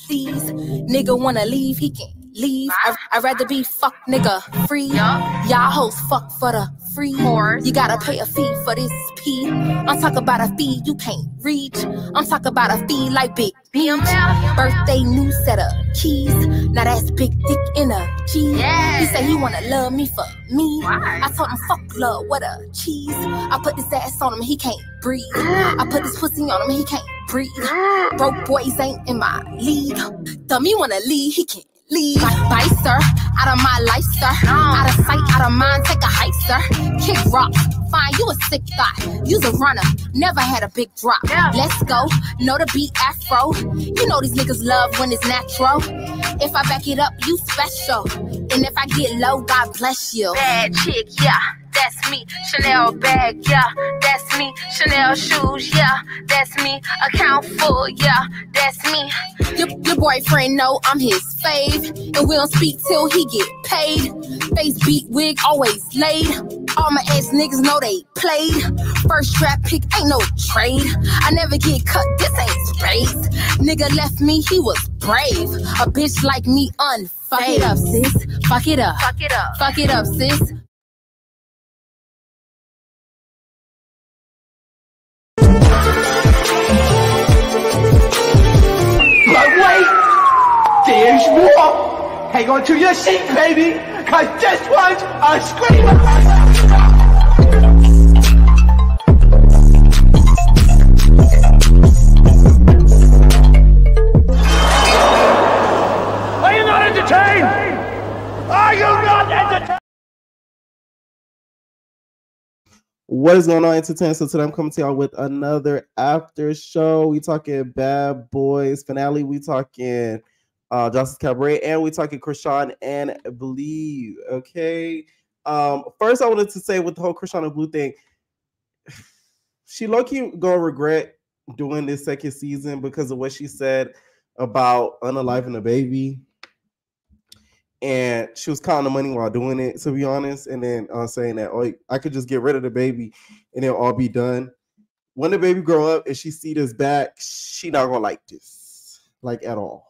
Please, nigga wanna leave, he can leave. I'd rather be fuck nigga free. Y'all hoes fuck for the free. You gotta pay a fee for this P. I'm talking about a fee you can't reach. I'm talking about a fee like Big Beach. Birthday new set of keys. Now that's big dick energy. He said he wanna love me for me. I told him fuck love, what a cheese. I put this ass on him, he can't breathe. I put this pussy on him, he can't breathe. Broke boys ain't in my league. Dummy wanna leave, he can't leave. Bye, sir. Out of my life, sir. Out of sight, out of mind, take a hike, sir. Kick rock. Fine, you a sick thought. You's a runner, never had a big drop. Let's go. Know the beat afro. You know these niggas love when it's natural. If I back it up, you special. And if I get low, God bless you. Bad chick, yeah. That's me, Chanel bag, yeah, that's me, Chanel shoes, yeah, that's me, account full, yeah, that's me. Your boyfriend know I'm his fave, and we don't speak till he get paid. Face beat wig always laid. All my ex niggas know they played. First draft pick ain't no trade. I never get cut, this ain't spades. Nigga left me, he was brave. A bitch like me unfazed. Fuck it up, sis. Fuck it up. Fuck it up. Fuck it up, sis. But wait, there's more. Hang on to your seat, baby, cause this one's a screamer. Are you not entertained? Are you not entertained? What is going on, entertainment? So today I'm coming to y'all with another after show. We talking Bad Boys finale. We talking Justice Cabaret, and we talking Chrisean and Blue. Okay. First, I wanted to say with the whole Chrisean and Blue thing, she low-key gonna regret doing this second season because of what she said about unaliving a baby. And she was counting the money while doing it, to be honest, and then saying that, oh, I could just get rid of the baby and it'll all be done. When the baby grow up and she see this back, she not gonna like this, like at all.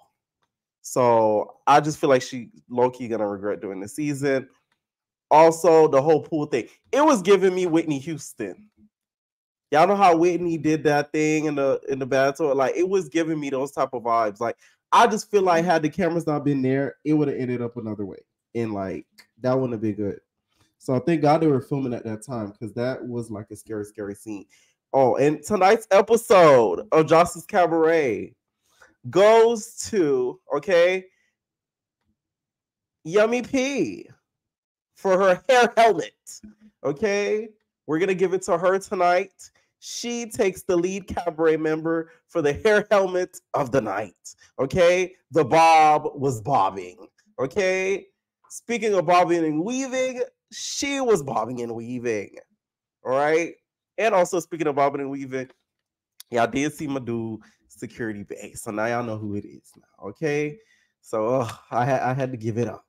So I just feel like she low-key gonna regret doing the season. Also, the whole pool thing, it was giving me Whitney Houston. Y'all know how Whitney did that thing in the battle? Like, it was giving me those type of vibes. Like, I just feel like had the cameras not been there, it would have ended up another way. And like, that wouldn't have been good. So thank God they were filming at that time, because that was like a scary, scary scene. Oh, and tonight's episode of Justice Cabaret goes to, okay, Yummy P for her hair helmet. Okay, we're going to give it to her tonight. She takes the lead Cabaret member for the hair helmet of the night. Okay, the bob was bobbing. Okay, speaking of bobbing and weaving, she was bobbing and weaving. All right, and also speaking of bobbing and weaving, y'all did see my dude security bag, so now y'all know who it is now. Okay, so I had to give it up.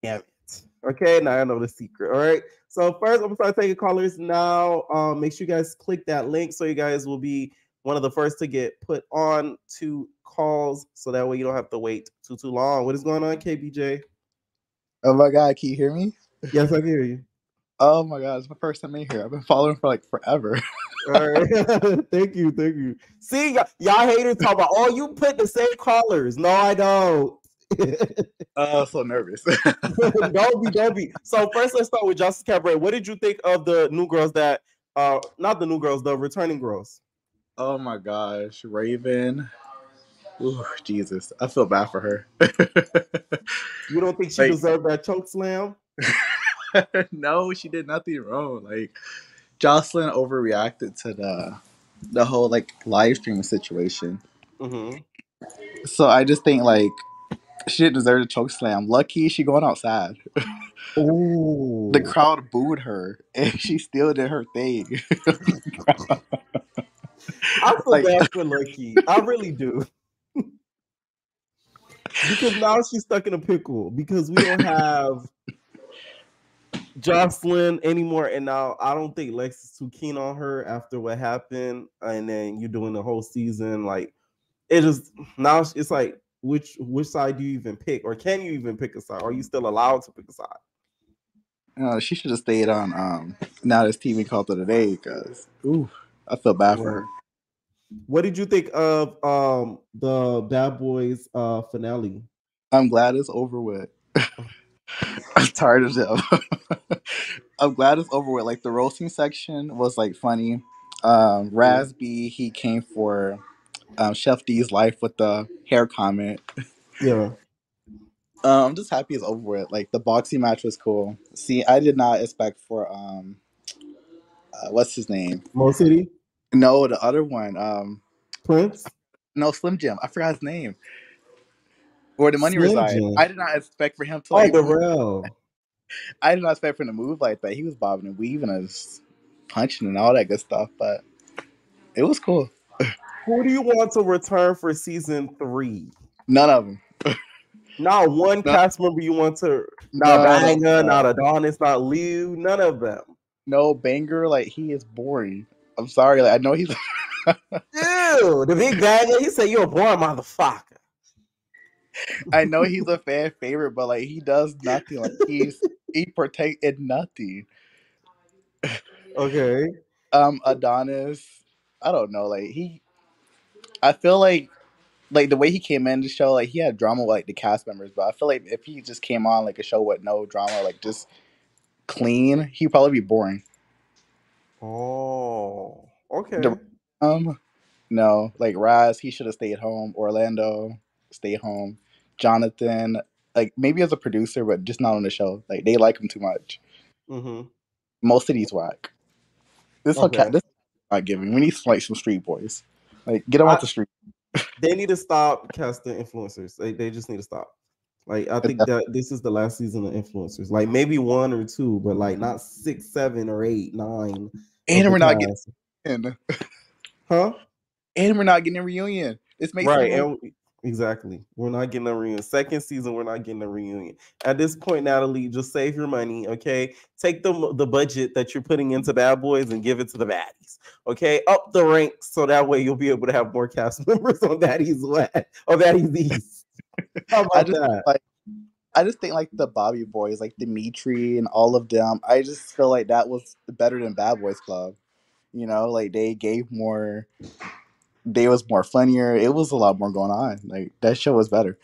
Damn it. Okay, now I know the secret. All right. So first, I'm gonna start taking callers now. Make sure you guys click that link so you guys will be one of the first to get put on to calls, so that way you don't have to wait too long. What is going on, KBJ? Oh my God, can you hear me? Yes, I can hear you. Oh my God, it's my first time in here. I've been following for like forever. All right. Thank you. See, y'all haters talk about, oh, you put the same callers. No, I don't. So nervous. Don't be. So first, let's start with Justice Cabaret. What did you think of the new girls that, not the new girls, the returning girls? Oh my gosh, Raven. Ooh, Jesus, I feel bad for her. You don't think she deserved that choke slam? No, she did nothing wrong. Like, Joseline overreacted to the whole like live stream situation. Mm-hmm. So I just think like she didn't deserve a choke slam. Lucky she going outside. Ooh. The crowd booed her, and she still did her thing. I feel bad for Lucky. I really do. Because now she's stuck in a pickle because we don't have Joseline anymore, and now I don't think Lex is too keen on her after what happened, and then you're doing the whole season. Like, it just, now it's like which side do you even pick, or can you even pick a side? Are you still allowed to pick a side? She should have stayed on Now This TV Called It a Day, because I feel bad for her. What did you think of the Bad Boys finale? I'm glad it's over with. I'm tired of them. I'm glad it's over with. Like, the roasting section was like funny. Rasby, he came for Chef D's life with the hair comment. Yeah. I'm just happy it's over with. Like, the boxing match was cool. See, I did not expect for what's his name? Mo City? No, the other one. Prince? No, Slim Jim. I forgot his name. Where the money Slim reside. Jim. I did not expect for him to Oh, like. Darrell. I did not expect for him to move like that. He was bobbing and weaving and punching and all that good stuff, but it was cool. Who do you want to return for season 3? None of them. Not one No, cast member you want to. Not no, Banger, not Adonis, not Liu. None of them. no Banger. Like, he is boring. I'm sorry. Like, I know he's. Dude, the big banger. He said, "You're a boring motherfucker." I know he's a fan favorite, but like, he does nothing. Like, he partake in nothing. Okay. Adonis. I don't know. Like, I feel like the way he came in the show, like, he had drama with like the cast members, but I feel like if he just came on like a show with no drama, like just clean, he'd probably be boring. Oh, okay. No, like Raz, he should have stayed home. Orlando, stay home. Jonathan, like, maybe as a producer, but just not on the show. Like, they like him too much. Mm-hmm. Most of these whack. This Okay. this is not giving. We need like some street boys. Like, get them off the street. They need to stop casting influencers. They just need to stop. Like, I think that this is the last season of influencers. Like, maybe 1 or 2, but like not 6, 7, or 8, 9. And we're not getting Huh? And we're not getting a reunion. This makes right. it more... Exactly. We're not getting a reunion. Second season, we're not getting a reunion. At this point, Natalie, just save your money, okay? Take the budget that you're putting into Bad Boys and give it to the baddies, okay? Up the ranks so that way you'll be able to have more cast members on Baddies West or Baddies East. How about that? I just think like the Bobby Boys, like Dimitri and all of them, I just feel like that was better than Bad Boys Club. You know, like, they gave more... They was more funnier. It was a lot more going on. Like, that show was better.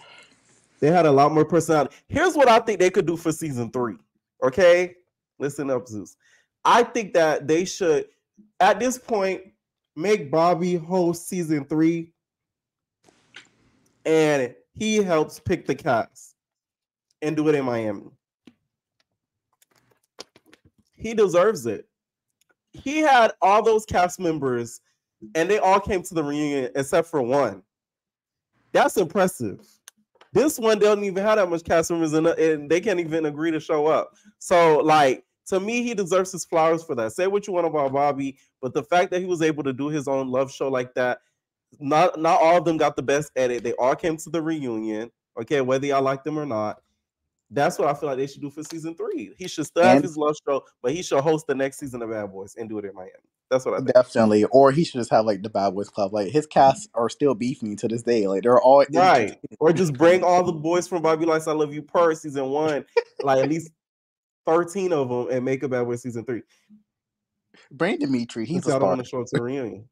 They had a lot more personality. Here's what I think they could do for season 3. Okay? Listen up, Zeus. I think that they should, at this point, make Bobby host season 3, and he helps pick the cast and do it in Miami. He deserves it. He had all those cast members, and they all came to the reunion except for one. That's impressive. This one doesn't even have that much cast members, and they can't even agree to show up. So, like, to me, he deserves his flowers for that. Say what you want about Bobby, but the fact that he was able to do his own love show like that, not all of them got the best edit. They all came to the reunion, okay, whether y'all like them or not. That's what I feel like they should do for season 3. He should still have his love show, but he should host the next season of Bad Boys and do it in Miami. That's what I think. Definitely. Or he should just have like the Bad Boys Club. Like, his cast are still beefing to this day. Like, they're all right. Or just bring all the boys from Bobby Likes I Love You per season 1, like at least 13 of them, and make a Bad Boys season 3. Bring Dimitri. He's a star. I don't want to show up to the reunion.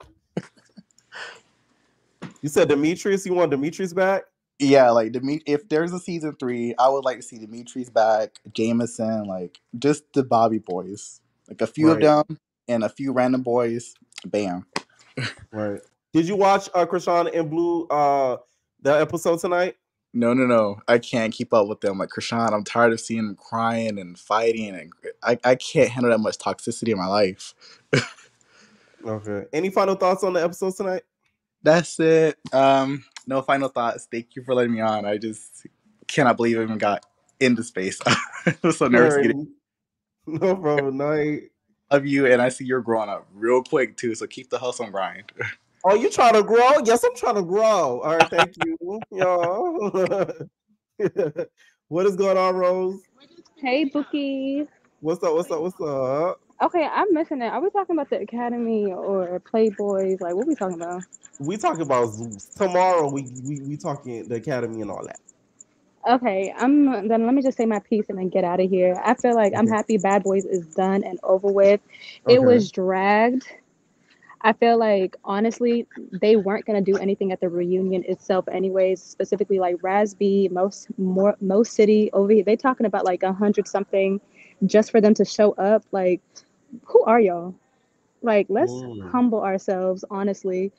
You said Demetrius. You want Demetrius back? Yeah, like, if there's a season 3, I would like to see Dimitri's back, Jameson, like, just the Bobby boys. Like, a few of them and a few random boys. Bam. Right. Did you watch Chrisean and Blue the episode tonight? No. I can't keep up with them. Like, Chrisean, I'm tired of seeing them crying and fighting, and I can't handle that much toxicity in my life. Okay. Any final thoughts on the episode tonight? That's it. No final thoughts. Thank you for letting me on. I just cannot believe I even got into space. I'm so nervous to get in. No problem. Night. Love you, and I see you're growing up real quick too, so keep the hustle and grind. Oh, you trying to grow? Yes, I'm trying to grow. All right, thank you. Y'all. What is going on, Rose? Hey, Bookie. What's up? Okay, I'm missing it. Are we talking about the Academy or Playboys? Like, what are we talking about? We talking about Zeus. Tomorrow we talking the Academy and all that. Okay, then let me just say my piece and then get out of here. I feel like I'm Okay. happy Bad Boys is done and over with. It Okay. was dragged. I feel like honestly they weren't gonna do anything at the reunion itself, anyways. Specifically, like Raz B, most city over here, they talking about like 100 something, just for them to show up. Like, who are y'all? Like, let's Mm. humble ourselves, honestly.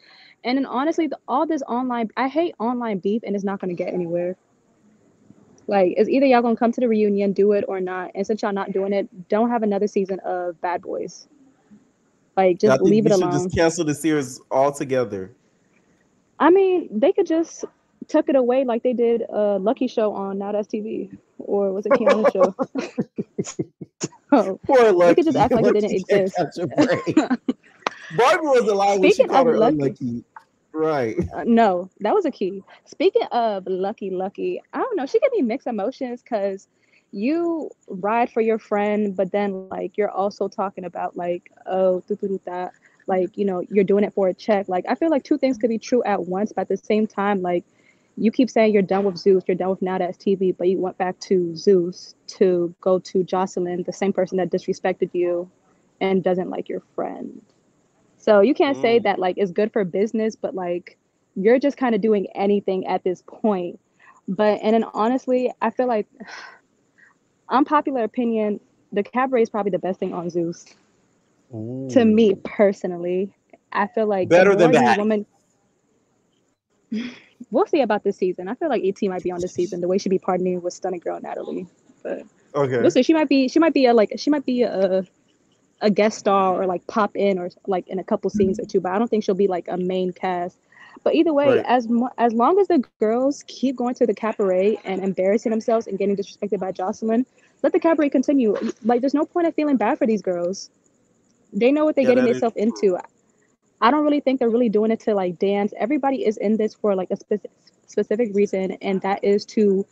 And then honestly, all this online, I hate online beef, and it's not gonna get anywhere. Like, it's either y'all gonna come to the reunion, do it or not. And since y'all not doing it, don't have another season of Bad Boys. Like, Yeah, I just think leave we it should just alone. cancel the series altogether. I mean, they could just tuck it away like they did Lucky Show on Now That's TV, or was it Keanu Show? Oh, Poor they could just Lucky. act like it didn't Lucky can't exist. catch a break. Barbie was alive when she Speaking called of her Lucky, unlucky. Right. no, that was a key. Speaking of Lucky, I don't know. She gave me mixed emotions because you ride for your friend, but then like you're also talking about like, oh, that, like, you're doing it for a check. Like, I feel like two things could be true at once, but at the same time, like, you keep saying you're done with Zeus, you're done with Now That's TV, but you went back to Zeus to go to Joseline, the same person that disrespected you and doesn't like your friend. So you can't say Mm. that like it's good for business, but like you're just kind of doing anything at this point. But and then honestly, I feel like unpopular opinion, the Cabaret is probably the best thing on Zeus. To me Ooh. personally, I feel like the Better than more these Batty. women, we'll see about this season. I feel like ET might be on this season. The way she be partnering with Stunning Girl Natalie, but we'll Okay. see. She might be a guest star or like pop in or like in a couple scenes or two, but I don't think she'll be like a main cast. But either way, Right. as long as the girls keep going to the Cabaret and embarrassing themselves and getting disrespected by Joseline, let the Cabaret continue. Like, there's no point of feeling bad for these girls. They know what they're Yeah, getting that is themselves true. into. I don't really think they're really doing it to like dance. Everybody is in this for like a specific reason, and that is to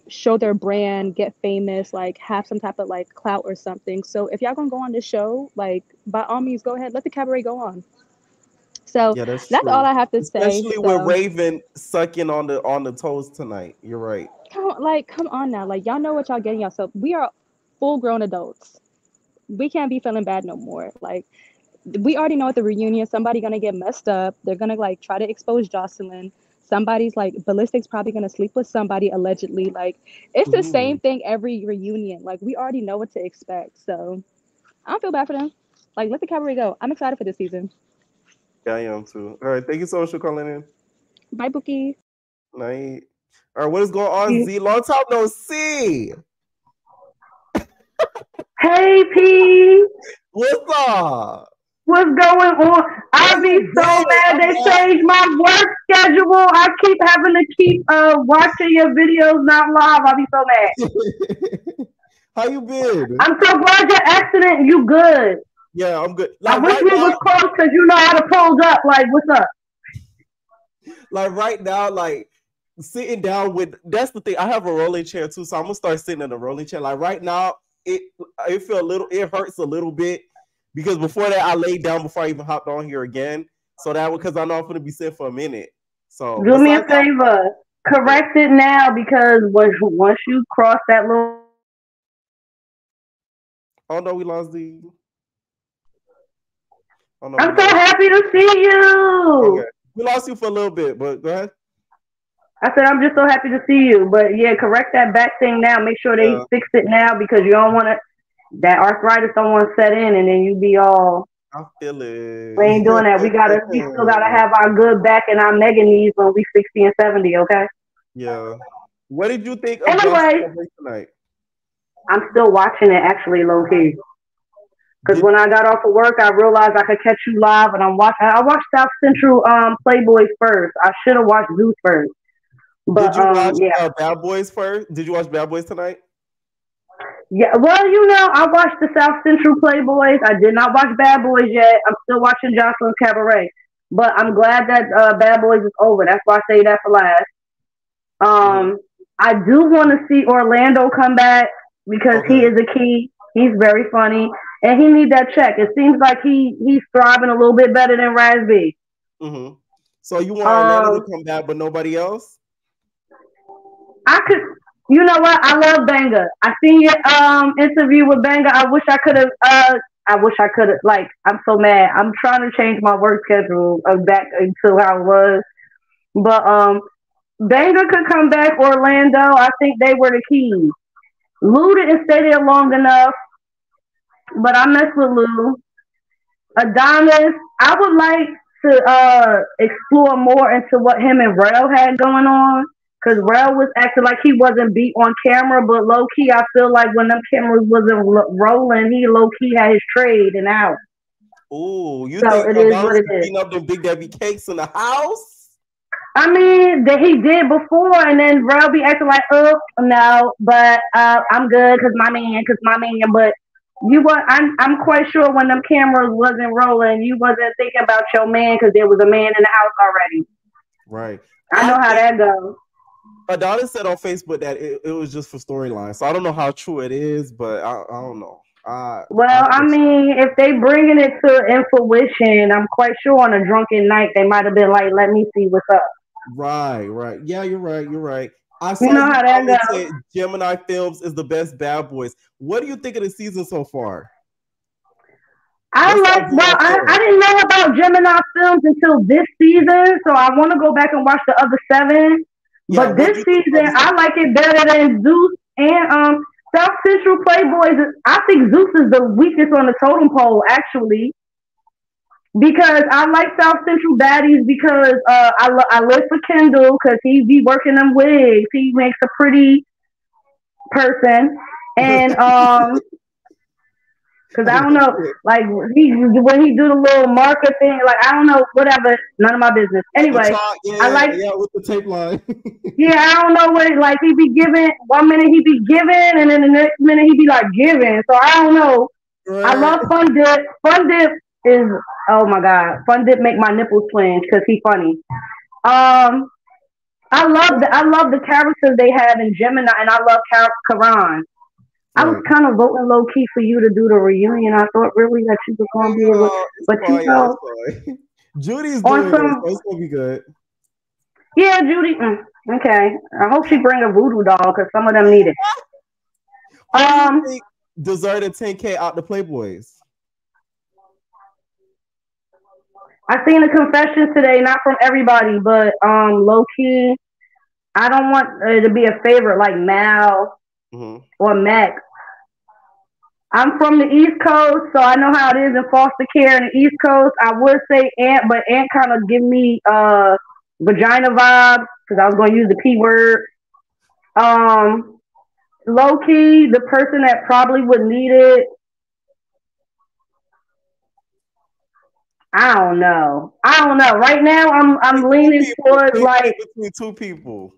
show their brand, get famous, like have some type of like clout or something. So if y'all gonna go on this show, like by all means go ahead, let the Cabaret go on. So Yeah, that's that's all true. I have to say. Especially with So Raven sucking on the toes tonight. You're right. come on now, like y'all know what y'all getting yourself. We are full grown adults. We can't be feeling bad no more. Like, we already know at the reunion somebody gonna get messed up. They're gonna like try to expose Joseline. Somebody's like ballistic's probably gonna sleep with somebody allegedly. Like, it's the same Ooh. thing every reunion. Like, we already know what to expect. So I don't feel bad for them. Like, let the Cabaret go. I'm excited for this season. Yeah, I am too. All right. Thank you so much for calling in. Bye, Bookie. Night. All right. What is going on, Z? Long time no see. Hey, P. What's up? What's going on? Where I be you so been? mad I'm they back. changed my work schedule. I keep having to keep watching your videos not live. I be so mad. How you been? I'm so glad your accident. You good? Yeah, I'm good. I Like wish right we now, was close because you know how to pose up. Like, what's up? like sitting down with that's the thing. I have a rolling chair too, so I'm gonna start sitting in a rolling chair. Like right now, it hurts a little bit because before that I laid down before I even hopped on here again. So that because I know I'm gonna be sitting for a minute. So Do me a besides that, favor. yeah. Correct it now because once you cross that little. Oh no, we lost the. Oh no, we I'm so lost. happy to see Okay, you. we lost you for a little bit, but go ahead. I said I'm just so happy to see you. But yeah, correct that back thing now. Make sure they Yeah, fix it now because you don't want to that arthritis don't want to set in and then you be all I feel we ain't doing that. We still gotta it. have our good back and our mega knees when we 60 and 70, okay? Yeah. What did you think of Josh's Anyway, coverage tonight? I'm still watching it actually low key. Because Did when I got off of work, I realized I could catch you live, and I watched South Central Playboys first. I should have watched Zeus first, but did you watch yeah, Bad Boys first? Did you watch Bad Boys tonight? yeah. Well, I watched the South Central Playboys. I did not watch Bad Boys yet. I'm still watching Jocelyn Cabaret, but I'm glad that Bad Boys is over. That's why I say that for last. Mm-hmm. Um, I do want to see Orlando come back because he Okay. is a key. He's very funny. and he need that check. It seems like he's thriving a little bit better than Razby. Mm-hmm. So you want Orlando to come back, but nobody else? I could. You know what? I love Banga. I seen your interview with Banga. I wish I could have. I wish I could have. Like, I'm so mad. I'm trying to change my work schedule back to how it was. But Banga could come back. Orlando. I think they were the keys. Lou didn't stay there long enough, but I mess with Lou. Adonis. I would like to explore more into what him and Rel had going on. Because Rel was acting like he wasn't beat on camera, but low key, I feel like when them cameras wasn't rolling, he low key had his trade and out. Ooh, you so think it is what it is. Beating up them Big Debbie cakes in the house? I mean, that he did before, and then Rel be acting like, oh no, but I'm good because my man. But I'm quite sure when them cameras wasn't rolling, you wasn't thinking about your man because there was a man in the house already. Right. I know how that goes. Adonis said on Facebook that it was just for storyline, so I don't know how true it is, but I don't know. I mean, if they bringing it to fruition, I'm quite sure on a drunken night they might have been like, "Let me see what's up." Right. Yeah, you're right. I saw you know how that goes. Gemini Films is the best Bad Boys. What do you think of the season so far? I didn't know about Gemini Films until this season, so I want to go back and watch the other 7. Yeah, but this season, I like it better than Zeus and South Central Playboys. I think Zeus is the weakest on the totem pole, actually, because I like South Central Baddies because I live for Kendall because he be working them wigs. He makes a pretty person, and because I don't know, like when he do the little marker thing, like I don't know, whatever, none of my business. Anyway, I like with the tape line. Yeah, I don't know what like he be giving. 1 minute he be giving, and then the next minute he be like giving. So I don't know. Right. I love Fun Dip. Fun Dip is oh my god. Fun Dip make my nipples twinge because he's funny. I love the characters they have in Gemini, and I love Karan. I was kind of voting low key for you to do the reunion. I thought really that you was gonna be able, but you know, Judy's doing it, so it's gonna be good. Yeah, Judy. Okay, I hope she bring a voodoo doll because some of them need it. Deserted 10K out the Playboys. I seen the confessions today, not from everybody, but low key. I don't want to be a favorite like Mal or Mac. I'm from the East Coast, so I know how it is in foster care in the East Coast. I would say Ant, but Ant kind of give me vagina vibes because I was going to use the P word. Low key, the person that probably would need it. I don't know. Right now, I'm leaning towards like between 2 people.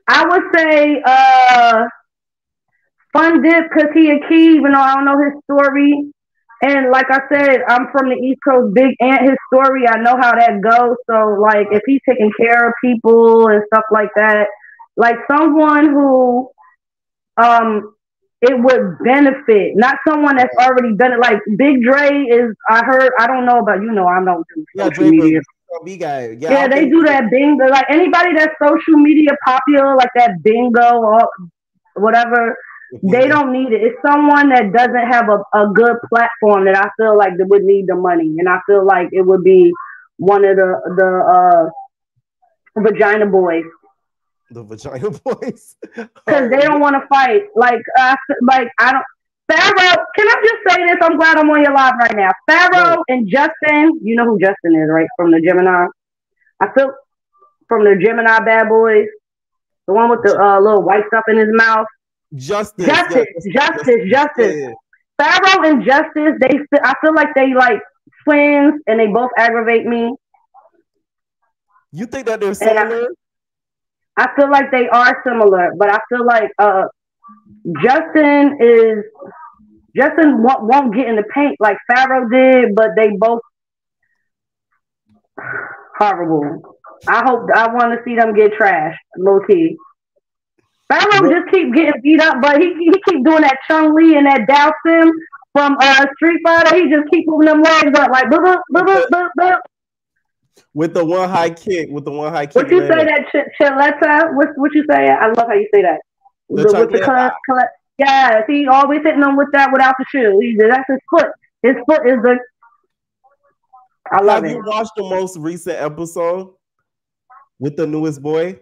I would say Fun Dip because he a key, even though I don't know his story. And like I said, I'm from the East Coast. Big Ant, his story, I know how that goes. So like if he's taking care of people and stuff like that, like someone who it would benefit, not someone that's already done it. Like Big Dre is, I don't know about, I don't do social media. Yeah, they do that bingo. Like anybody that's social media popular, like that bingo or whatever, they don't need it. It's someone that doesn't have a good platform that I feel like that would need the money. And I feel like it would be one of the vagina boys. The vagina boys? Because they don't want to fight. Like I don't. Pharaoh, can I just say this? I'm glad I'm on your live right now. Pharaoh and Justin, you know who Justin is, right? From the Gemini. I feel from the Gemini Bad Boys. The one with the little white stuff in his mouth. Justice. Yeah. Pharaoh and Justice, I feel like they like twins and they both aggravate me. You think that they're similar? I feel like they are similar, but I feel like Justin won't get in the paint like Pharaoh did, but they both horrible. I want to see them get trashed, low key. Pharaoh just keep getting beat up, but he keep doing that Chung Lee and that Dao Sim. from Street Fighter. He just keep moving them legs up like boop, boop, boop, boop, boop. With the one high kick, What you say that Chiletta? What you say? I love how you say that. With the yes, he always hitting them with that without the shoe. That's his foot. His foot is the. I love it. Have you watched the most recent episode with the newest boy?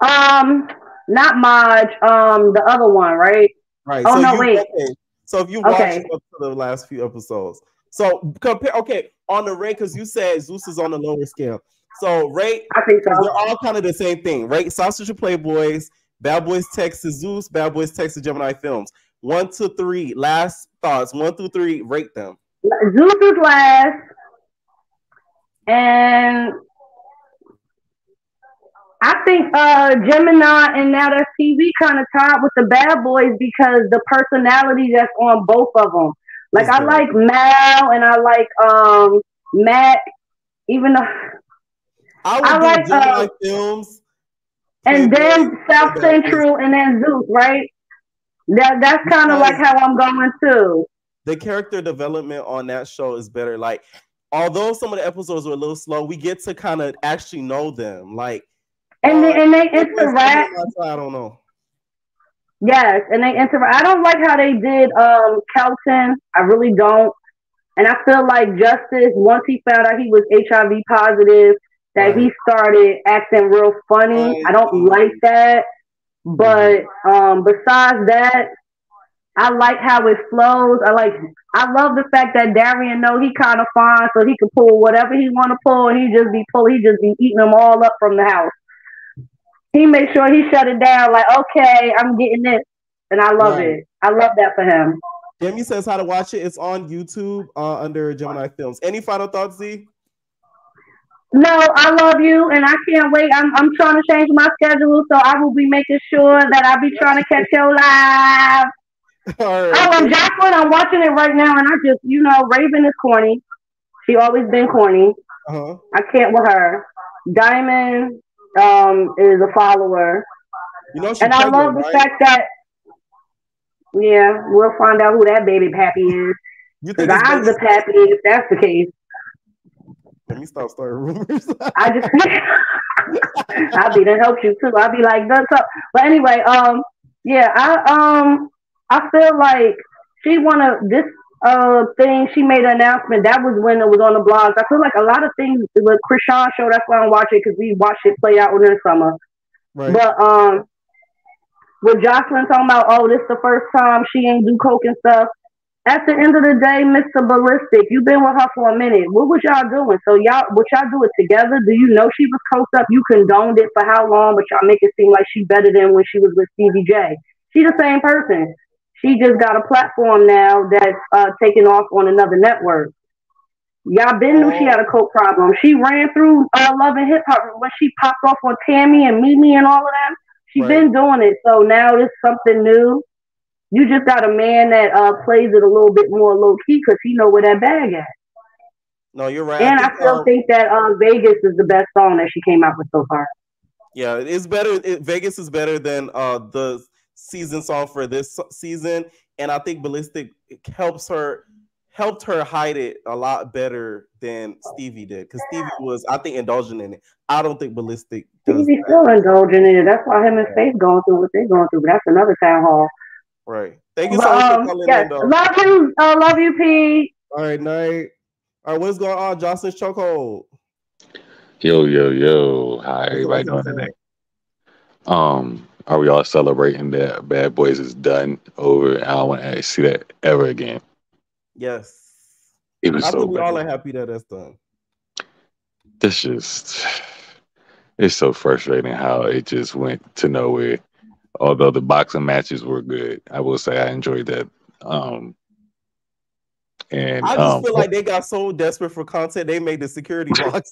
Not much. The other one, right? Right. Oh, so no, wait. Okay. So if you watched up to the last few episodes, so compare. Okay, on the rate, because you said Zeus is on the lower scale. So rate, I think so. They're all kind of the same thing, right? Sausage Playboys, Bad Boys Texas Zeus, Bad Boys Texas Gemini Films. 1 to 3. Last thoughts. 1 through 3. Rate them. Zeus is last, and I think Gemini and Now That's TV kind of tied with the Bad Boys because the personality that's on both of them. Like I like Mal and I like Matt, even though I like Gemini Films, and then South Central and then Zeus, right? That's kind of like how I'm going too. The character development on that show is better. Like, although some of the episodes were a little slow, we get to kind of actually know them. Like, and they interact. I don't know. Yes, and they interact. I don't like how they did Kelton. I really don't. And I feel like Justice, once he found out he was HIV positive, that he started acting real funny. I don't like that. But besides that, I like how it flows. I love the fact that Darian know he kind of fine, so he can pull whatever he want to pull, and he just be eating them all up from the house. He makes sure he shut it down. Like, okay, I'm getting this, and I love it. I love that for him. Demi says how to watch it. It's on YouTube under Gemini Films. Any final thoughts, Z? No, I love you, and I can't wait. I'm trying to change my schedule, so I will be making sure that I'll be trying to catch your live. Right. Oh, and Joseline, I'm watching it right now, and I just, Raven is corny. She always been corny. I can't with her. Diamond is a follower. And I love the fact that, we'll find out who that baby pappy is. Because I'm the pappy if that's the case. Let me stop starting rumors. I'll be to help you too. I'll be like, that's up. But anyway, I feel like she this thing. She made an announcement. That was when it was on the blogs. I feel like a lot of things with Chrisean show. That's why I'm watching because we watched it play out within the summer. Right. But with Joseline talking about, this is the first time she ain't do coke and stuff. At the end of the day, Mr. Ballistic, you've been with her for a minute. What was y'all doing? So would y'all do it together? Do you know she was coked up? You condoned it for how long? But y'all make it seem like she better than when she was with Stevie J. She's the same person. She just got a platform now that's taking off on another network. Y'all been knew she had a coke problem. She ran through Love and Hip Hop when she popped off on Tammy and Mimi and all of them. She been doing it. So now it's something new. You just got a man that plays it a little bit more low key because he know where that bag at. No, you're right. And I still think that Vegas is the best song that she came out with so far. Yeah, it's better. Vegas is better than the season song for this season, and I think Ballistic helped her hide it a lot better than Stevie did because Stevie was, I think, indulging in it. I don't think Ballistic does. Stevie's still indulging in it. That's why him and Faith going through what they're going through. But that's another town hall. Right. Thank you so much for calling in, though. Love you, P. All right, night. All right, what's going on? Joseline's chokehold. Yo. How everybody doing today? Are we all celebrating that Bad Boys is done, over? I don't want to see that ever again. Yes. It was I so think we bad. all are happy that that's done. It's so frustrating how it just went to nowhere. Although the boxing matches were good, I will say I enjoyed that. And I just feel like they got so desperate for content, they made the security box.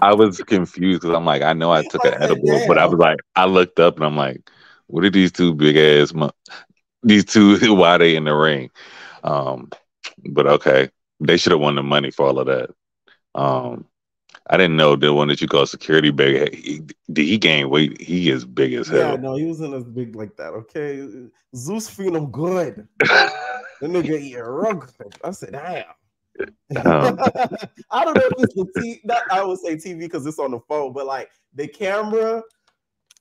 I was confused because I'm like, I know I took an edible, but I was like, I looked up and I'm like, what are these two big ass, these two, why are they in the ring? But okay, they should have won the money for all of that. I didn't know the one that you call security big. Did he gain weight? He is big as hell. Yeah, no, he wasn't as big like that. Okay, Zeus feeling good. The nigga eating rug. I said, damn. Um, I don't know if it's the TV. I would say TV because it's on the phone, but like the camera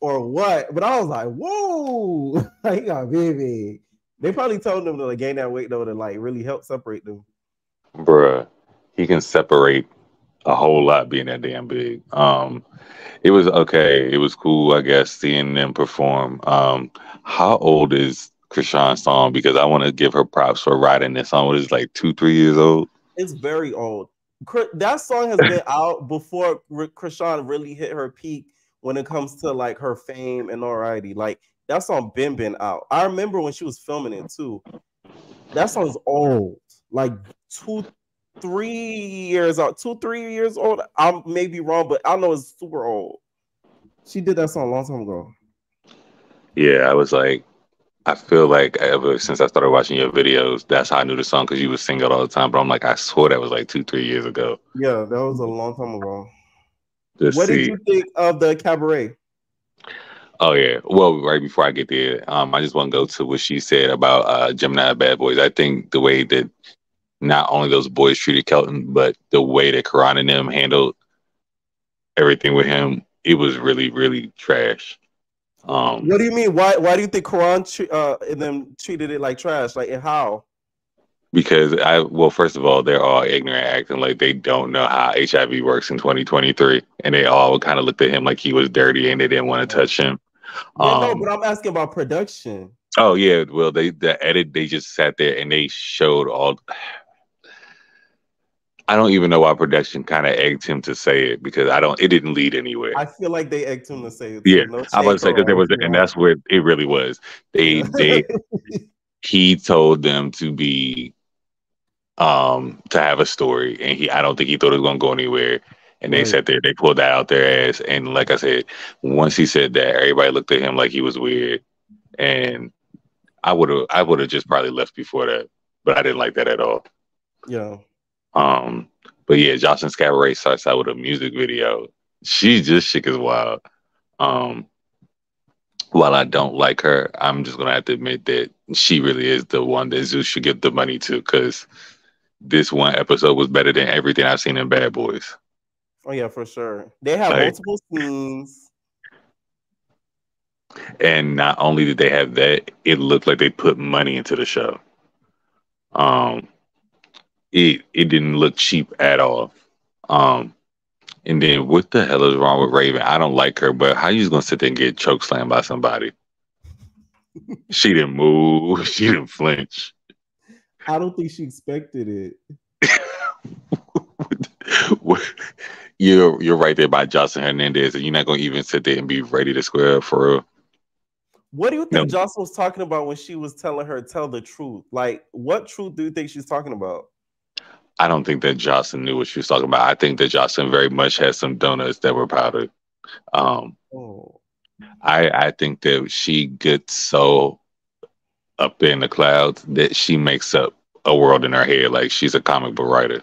or what. But I was like, whoa, he got big. They probably told them to like, gain that weight though to like really help separate them. bruh, he can separate a whole lot being that damn big. It was okay. It was cool, I guess, seeing them perform. How old is Chrisean's song? Because I want to give her props for writing this song. What is it, like 2-3 years old? It's very old. That song has been out before Chrisean really hit her peak when it comes to like her fame and notoriety. Like that song been out. I remember when she was filming it too. That song's old, like 2-3 years out, 2-3 years old. I may be wrong, but I know it's super old. She did that song a long time ago. Yeah, I was like, I feel like ever since I started watching your videos, that's how I knew the song because you would sing it all the time. But I'm like, I swear that was like 2-3 years ago. Yeah, that was a long time ago. Just What see. did you think of the Cabaret? Oh yeah. Well, right before I get there, I just want to go to what she said about Gemini Bad Boys. I think the way that not only those boys treated Kelton, but the way that Karan and them handled everything with him, it was really, really trash. What do you mean? Why do you think Karan and them treated it like trash? Like, and how? Because first of all, they're all ignorant, acting like they don't know how HIV works in 2023, and they all kind of looked at him like he was dirty, and they didn't want to touch him. Yeah, no, but I'm asking about production. Oh yeah, well the edit, they just sat there and they showed all. I don't even know why production kind of egged him to say it because it didn't lead anywhere. I feel like they egged him to say it. Yeah, no I was about to say because there was, and that's where it really was. He told them to be, to have a story, and I don't think he thought it was gonna go anywhere. And they sat there, they pulled that out their ass, and like I said, once he said that, everybody looked at him like he was weird, and I would have just probably left before that, but I didn't like that at all. Yeah. But yeah, Joseline's Cabaret starts out with a music video. She's just chic as wild. While I don't like her, I'm just gonna have to admit that she really is the one that Zeus should give the money to, because this one episode was better than everything I've seen in Bad Boys. Oh yeah, for sure. They have multiple scenes. And not only did they have that, it looked like they put money into the show. It didn't look cheap at all. And then what the hell is wrong with Raven? I don't like her, but how you just gonna sit there and get chokeslammed by somebody? She didn't move. She didn't flinch. I don't think she expected it. You're right there by Joseline Hernandez, and you're not gonna even sit there and be ready to square up for real. What do you think Joseline was talking about when she was telling her tell the truth? Like, what truth do you think she's talking about? I don't think that Joseline knew what she was talking about. I think that Joseline very much had some donuts that were powdered. I think that she gets so up in the clouds that she makes up a world in her head like she's a comic book writer.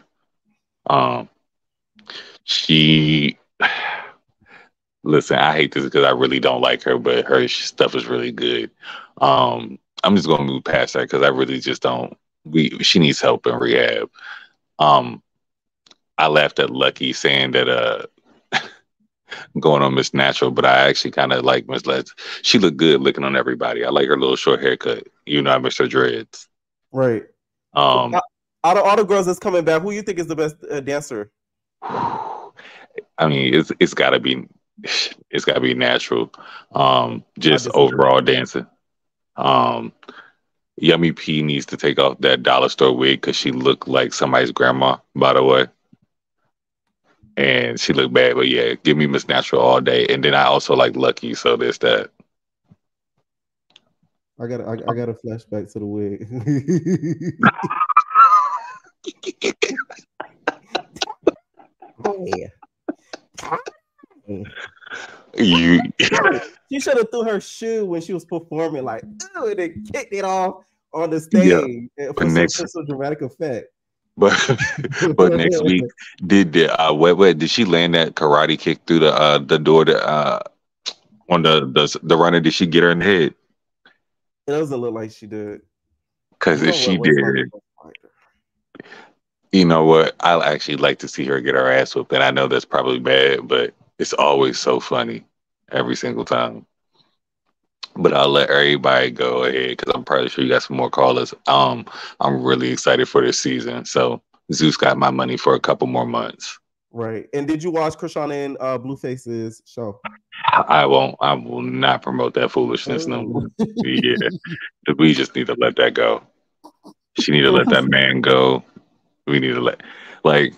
Listen, I hate this because I really don't like her, but her stuff is really good. I'm just gonna move past that because I really just don't. She needs help in rehab. I laughed at Lucky saying that going on Miss Natural, but I actually kind of like Miss Les. She looked good looking on everybody. I like her little short haircut. I miss her dreads. Right. Out of all the girls that's coming back, who you think is the best dancer? I mean, it's gotta be Natural. Just overall dancing. Yummy P needs to take off that dollar store wig because she looked like somebody's grandma, by the way. And she looked bad, but yeah, give me Miss Natural all day. And then I also like Lucky, so there's that. I got a flashback to the wig. She should have threw her shoe when she was performing, like, oh, and then kicked it off on the stage for some dramatic effect. But next week, did she land that karate kick through the door on the runner? Did she get her in the head? It doesn't look like she did. Because You if know she what? What's my did, favorite? you know what? I'll actually like to see her get her ass whooped. And I know that's probably bad, but it's always so funny every single time. But I'll let everybody go ahead because I'm probably sure you got some more callers. I'm really excited for this season. So Zeus got my money for a couple more months. Right. And did you watch Chrisean and Blueface's show? I won't. I will not promote that foolishness no more. Yeah, we just need to let that go. She need to let that man go. We need to like,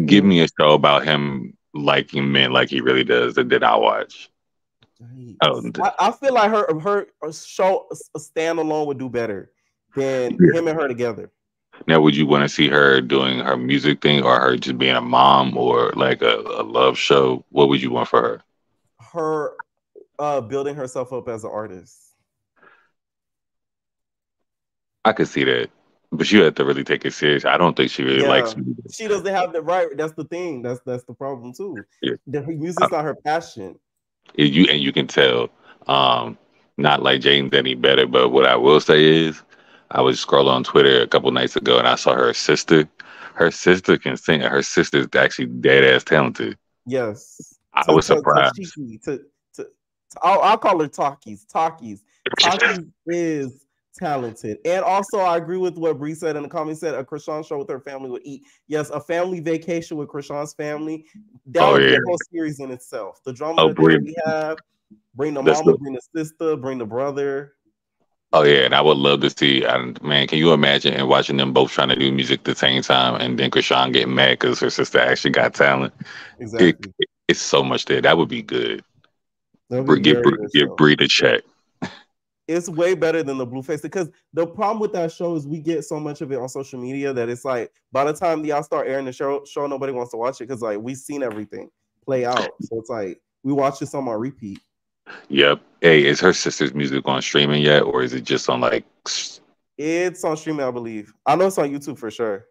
give me a show about him liking men like he really does, and then I'll watch. Oh, I feel like her show a standalone would do better than yeah. him and her together. Now, would you want to see her doing her music thing, or her just being a mom, or like a love show? What would you want for her? Her building herself up as an artist. I could see that, but you have to really take it serious. I don't think she really likes music. She doesn't have the right. That's the thing. That's the problem too. Yeah. The music's not her passion. You can tell. Not like James any better, but what I will say is, I was scrolling on Twitter a couple nights ago and I saw her sister. Her sister can sing. Her sister's actually dead ass talented. Yes, I was surprised. I'll call her Talkies. Talkies is talented, and also I agree with what Bree said in the comments. Said a Chrisean show with her family would eat. Yes, a family vacation with Chrisean's family. That would be a whole series in itself. The drama that they already have. Bring the mama, bring the sister, bring the brother. Oh yeah, and I would love to see. Man, can you imagine and watching them both trying to do music at the same time, and then Chrisean getting mad because her sister actually got talent? Exactly. It's so much there. That would be good. Give good Bree the check. It's way better than the Blueface, because the problem with that show is we get so much of it on social media that it's like by the time y'all start airing the show nobody wants to watch it because like we've seen everything play out. So it's like we watch this on repeat. Yep. Hey, is her sister's music on streaming yet, or is it just on like? It's on streaming, I believe. I know it's on YouTube for sure.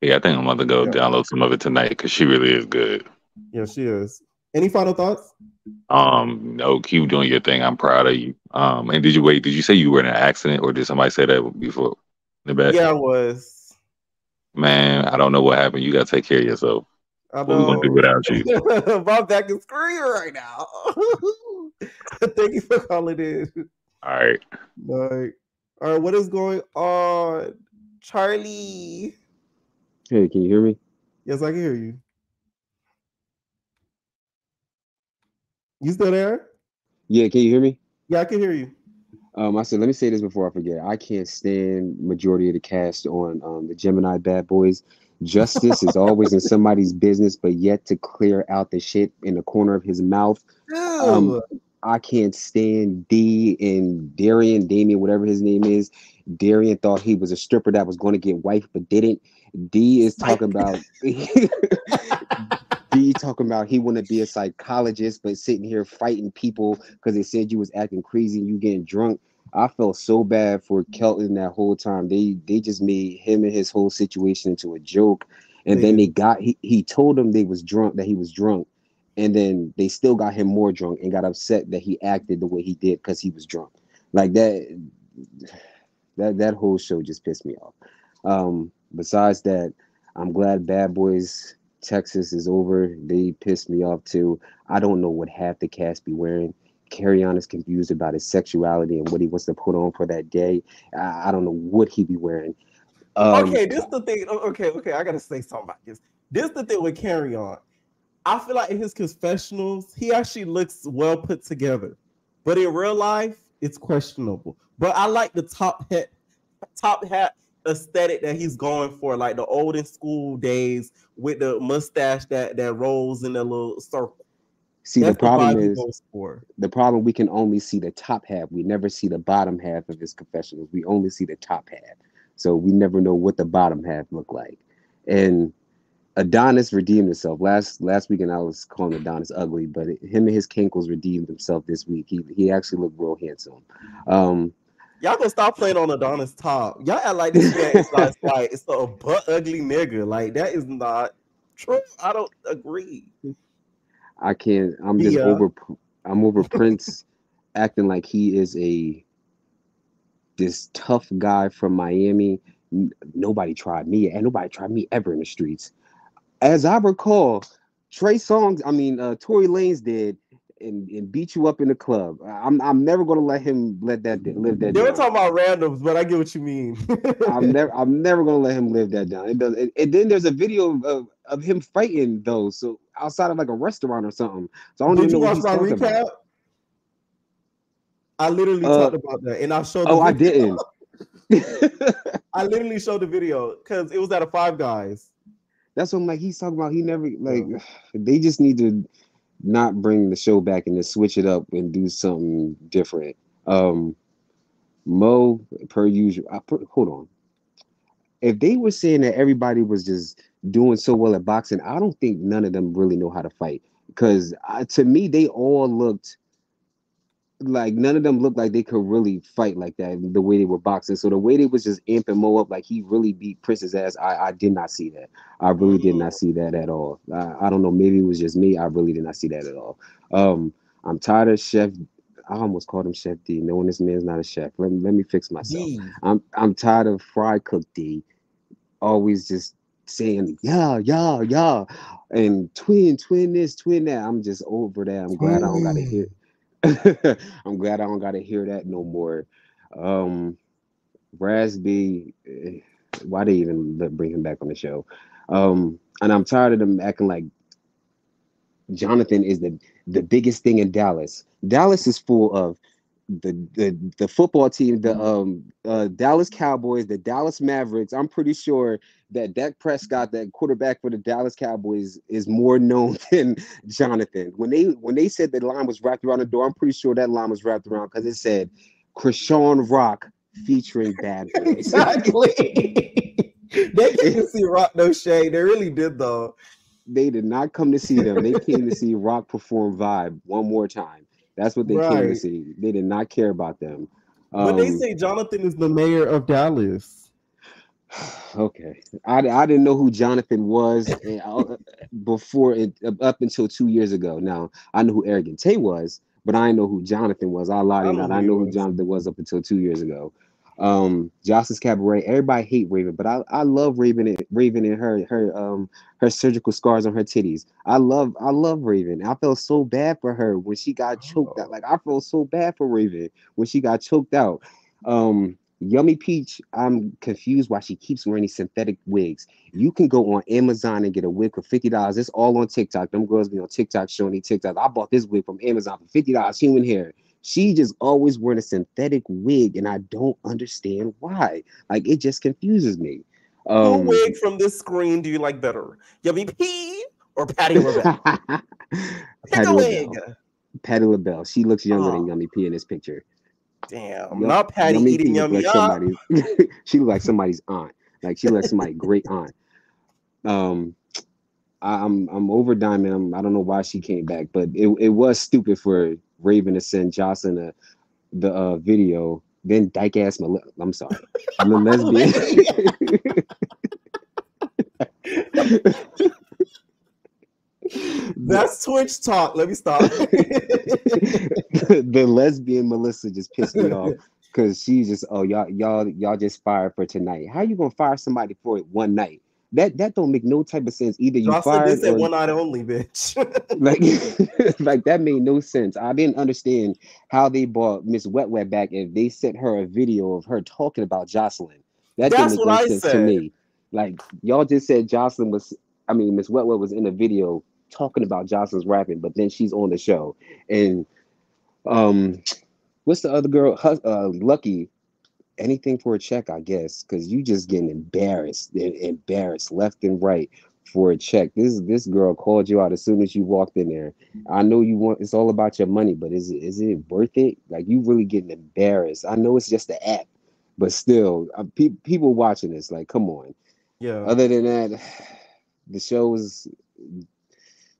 Yeah, I think I'm about to go download some of it tonight because she really is good. Yeah, she is. Any final thoughts? No, keep doing your thing. I'm proud of you. And did you say you were in an accident, or did somebody say that before the back? Yeah, I was. Man, I don't know what happened. You gotta take care of yourself. What we gonna do without you? My back is screaming right now. Thank you for calling in. All right. All right, what is going on? Charlie. Hey, can you hear me? Yes, I can hear you. You still there? Yeah, can you hear me? Yeah, I can hear you. I said, let me say this before I forget. I can't stand majority of the cast on the Gemini Bad Boys. Justice is always in somebody's business, but yet to clear out the shit in the corner of his mouth. I can't stand D and Damien, whatever his name is. Darian thought he was a stripper that was going to get wife, but didn't. D is talking about D talking about he want to be a psychologist, but sitting here fighting people because they said you was acting crazy and you getting drunk. I felt so bad for Kelton that whole time. They just made him and his whole situation into a joke. And then he told them they was drunk, that he was drunk. And then they still got him more drunk and got upset that he acted the way he did because he was drunk. Like that whole show just pissed me off. Besides that, I'm glad Bad Boys Texas is over. They pissed me off too. I don't know what half the cast be wearing. Carry-On is confused about his sexuality and what he wants to put on for that day. I don't know what he be wearing. Okay, this is the thing. Okay, I gotta say something about this. This is the thing with Carry-On. I feel like in his confessionals, he actually looks well put together, but in real life, it's questionable. But I like the top hat aesthetic that he's going for, like the olden school days with the mustache that rolls in a little circle. See, the problem we can only see the top half. We never see the bottom half of his confessionals. We only see the top half, so we never know what the bottom half look like. And Adonis redeemed himself last weekend. I was calling Adonis ugly, but him and his kinkles redeemed himself this week. He actually looked real handsome. Y'all gonna stop playing on Adonis top. Y'all act like this man is like it's a butt ugly nigga. Like that is not true. I don't agree. I can't. I'm just over Prince acting like he is a this tough guy from Miami. Nobody tried me, and nobody tried me ever in the streets. As I recall, Tory Lanez did and beat you up in the club. I'm never gonna let him live that They were down. talking about randoms, but I get what you mean. I'm never gonna let him live that down. It does. And then there's a video of him fighting though, so outside of like a restaurant or something. So I don't Did even you know what watch he's my talking recap? about. I literally talked about that, and I showed the Oh, video. I didn't. I literally showed the video because it was at a Five Guys. That's what I'm like. He's talking about. He never like. They just need to not bring the show back and to switch it up and do something different. Mo, per usual. Hold on. If they were saying that everybody was just doing so well at boxing, I don't think none of them really know how to fight. Because to me, they all looked like none of them looked like they could really fight like that the way they were boxing. So the way they was just amping Mo up like he really beat Prince's ass, I did not see that. I really did not see that at all. I don't know, maybe it was just me. I really did not see that at all. I'm tired of Chef. I almost called him Chef D, knowing this man's not a chef. Let me fix myself. D. I'm tired of Fry Cook D, always just saying yeah, and twin this, twin that. I'm just over that. I'm glad I don't gotta hear. I'm glad I don't gotta hear that no more. Raspy, why they even bring him back on the show? And I'm tired of them acting like Jonathan is the biggest thing in Dallas. Dallas is full of the football team, the Dallas Cowboys, the Dallas Mavericks. I'm pretty sure that Dak Prescott, that quarterback for the Dallas Cowboys, is more known than Jonathan. When they said the line was wrapped around the door, I'm pretty sure that line was wrapped around because it said Chrisean Rock featuring Bad Boys. Exactly. They came to see Rock, no shade. They really did though. They did not come to see them. They came to see Rock perform Vibe one more time. That's what they came to see. They did not care about them. But they say Jonathan is the mayor of Dallas. Okay, I didn't know who Jonathan was before it, up until 2 years ago. Now I know who Arrogant Tay was, but I didn't know who Jonathan was. I lied to you. I know who Jonathan was up until 2 years ago. Jocelyn's Cabaret. Everybody hate Raven, but I love Raven and her surgical scars on her titties. I love Raven. I felt so bad for her when she got choked out. Like I felt so bad for Raven when she got choked out. Yummy Peach, I'm confused why she keeps wearing these synthetic wigs. You can go on Amazon and get a wig for $50. It's all on TikTok. Them girls be on TikTok showing these TikToks. I bought this wig from Amazon for $50, human hair. She just always wearing a synthetic wig, and I don't understand why. Like it just confuses me. Who wig from this screen do you like better, Yummy P or Patty LaBelle? Patty LaBelle. Patty LaBelle. She looks younger than Yummy P in this picture. Damn, not Patty Yummy eating P Yummy like somebody's. She look like somebody's aunt. Like she look like somebody's great aunt. I'm over Diamond. I don't know why she came back, but it was stupid for Raven to send Jocelyn the video. Then dyke ass I'm sorry, the lesbian. That's Twitch talk. Let me stop. The lesbian Melissa just pissed me off because she's just y'all just fired for tonight. How you gonna fire somebody for it one night? That don't make no type of sense. Either you fired or one night only, bitch. like that made no sense. I didn't understand how they brought Miss Wet Wet back if they sent her a video of her talking about Joseline. That didn't make no sense to me. Like y'all just said Joseline was, Miss Wet Wet was in a video talking about Joseline's rapping, but then she's on the show. And what's the other girl? Lucky. Anything for a check, I guess, because you just getting embarrassed left and right for a check. This girl called you out as soon as you walked in there. I know you want, it's all about your money, but is it worth it? Like you really getting embarrassed. I know it's just the app, but still, people watching this, like, come on. Yeah. Other than that, the show was,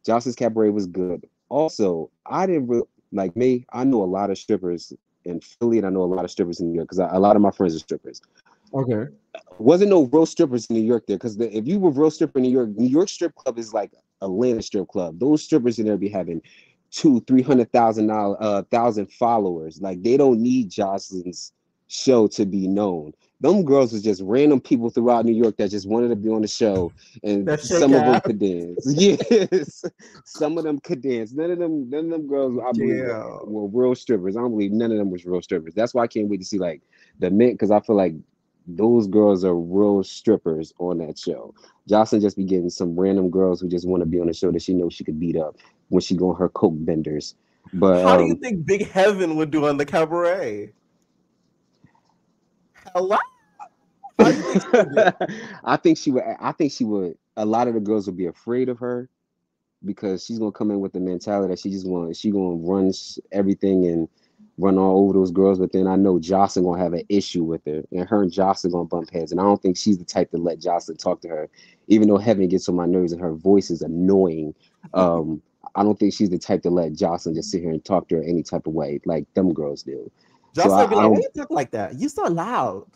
Jocelyn's Cabaret was good. Also, I didn't really, like me, I know a lot of strippers in Philly, and I know a lot of strippers in New York because a lot of my friends are strippers. Okay. Wasn't no real strippers in New York there because if you were real stripper in New York strip club is like Atlanta strip club. Those strippers in there be having 200,000-300,000 thousand followers. Like they don't need Jocelyn's show to be known. Them girls was just random people throughout New York that just wanted to be on the show, and That shake some of them ass. could dance. Yes, some of them could dance. None of them girls, I believe, Yeah. were real strippers. I don't believe none of them was real strippers. That's why I can't wait to see like the men, because I feel like those girls are real strippers on that show. Jocelyn just be getting some random girls who just want to be on the show that she knows she could beat up when she go on her coke benders. But How do you think Big Heaven would do on the Cabaret? Hello? How do you think she would do? I think she would. I think she would. A lot of the girls would be afraid of her because she's gonna come in with the mentality that she gonna run everything and run all over those girls. But then I know Jocelyn gonna have an issue with her, and her and Jocelyn gonna bump heads. And I don't think she's the type to let Jocelyn talk to her, even though Heaven gets on my nerves and her voice is annoying. I don't think she's the type to let Jocelyn just sit here and talk to her any type of way like them girls do. So Jocelyn be I like, why don't. you talk like that? You so loud.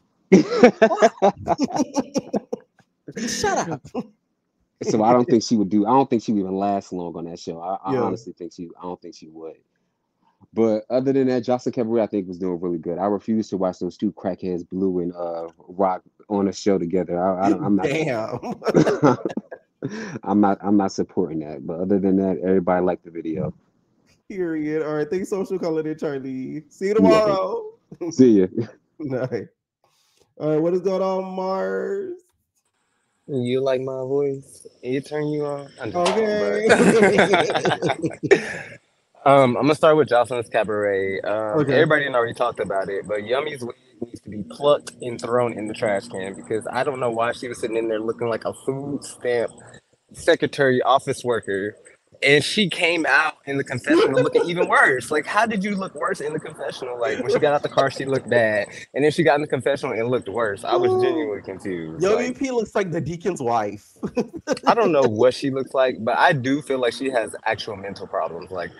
Shut up. So I don't think she would do. I don't think she would even last long on that show. I Yeah. honestly think she. I don't think she would. But other than that, Jocelyn Cabaret I think was doing really good. I refuse to watch those two crackheads, Blue and Rock, on a show together. I'm not. Damn. I'm not supporting that. But other than that, everybody liked the video. Period. All right. Thanks, Social Color, Charlie. See you You're welcome. tomorrow. See ya. Nice. All right. What is going on, Mars? You like my voice? It turn you on? Okay. I'm gonna start with Jocelyn's Cabaret. Okay. Everybody done already talked about it, but Yummy's wig needs to be plucked and thrown in the trash can because I don't know why she was sitting in there looking like a food stamp secretary office worker. And she came out in the confessional looking even worse. Like, how did you look worse in the confessional? Like, when she got out the car, she looked bad. And then she got in the confessional and looked worse. I was genuinely confused. Yo, Like, EP looks like the deacon's wife. I don't know what she looks like, but I do feel like she has actual mental problems. Like,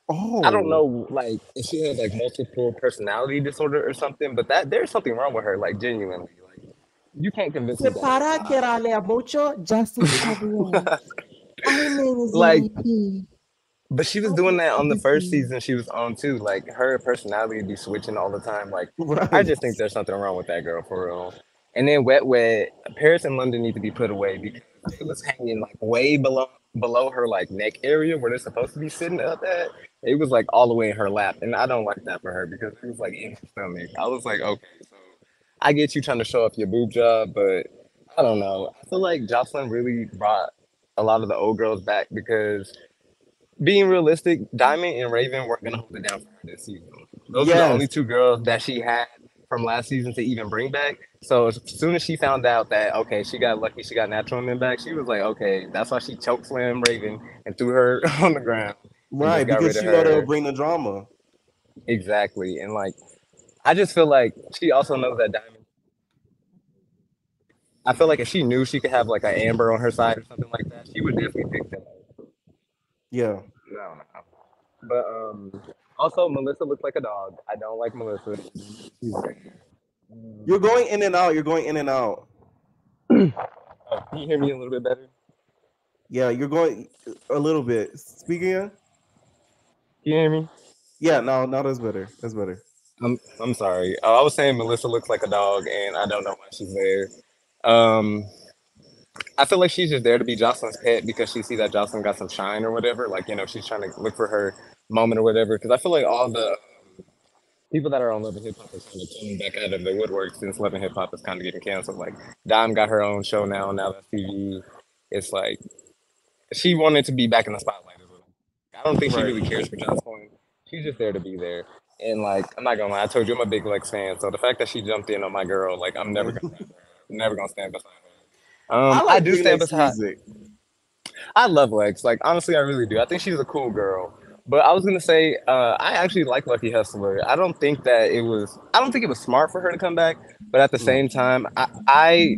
Oh. I don't know, like, if she has, like, multiple personality disorder or something, but there's something wrong with her, like, genuinely. Like, you can't convince me that. Like, but she was doing that on the first season she was on too. Like her personality be switching all the time. Like I just think there's something wrong with that girl for real. And then Wet, Paris and London need to be put away because it was hanging like way below her like neck area where they're supposed to be sitting up at. It was like all the way in her lap, and I don't like that for her because it was like in her stomach. I was like, okay, so I get you trying to show off your boob job, but I don't know. I feel like Jocelyn really brought a lot of the old girls back because being realistic, Diamond and Raven weren't gonna hold it down for her this season. Those are the only two girls that she had from last season to even bring back. So as soon as she found out that okay, she got lucky, she got natural men back, she was like, okay, that's why she choke slammed Raven and threw her on the ground. Right, because she know they'll bring the drama. Exactly, and like, I just feel like she also knows that Diamond. I feel like if she knew she could have like an Amber on her side or something like that, she would definitely pick that. Yeah. No. But also Melissa looks like a dog. I don't like Melissa. You're going in and out. You're going in and out. Can you hear me a little bit better? Yeah, you're going a little bit. Speak again. Can you hear me? Yeah, no, that's better. That's better. I'm sorry. I was saying Melissa looks like a dog, and I don't know why she's there. I feel like she's just there to be Jocelyn's pet because she sees that Jocelyn got some shine or whatever. Like, you know, she's trying to look for her moment or whatever. Because I feel like all the people that are on Love and Hip Hop are kind of coming back out of the woodwork since Love and Hip Hop is kind of getting canceled. Like, Dime got her own show now that's TV. It's like she wanted to be back in the spotlight. I don't think she really cares for Jocelyn. She's just there to be there. And like, I'm not gonna lie, I told you I'm a big Lex fan. So the fact that she jumped in on my girl, like, I'm never gonna stand beside her. I do stand beside. I love Lex. Like, honestly, I really do. I think she's a cool girl. But I was gonna say, I actually like Lucky Hustler. I don't think it was smart for her to come back. But at the same time, I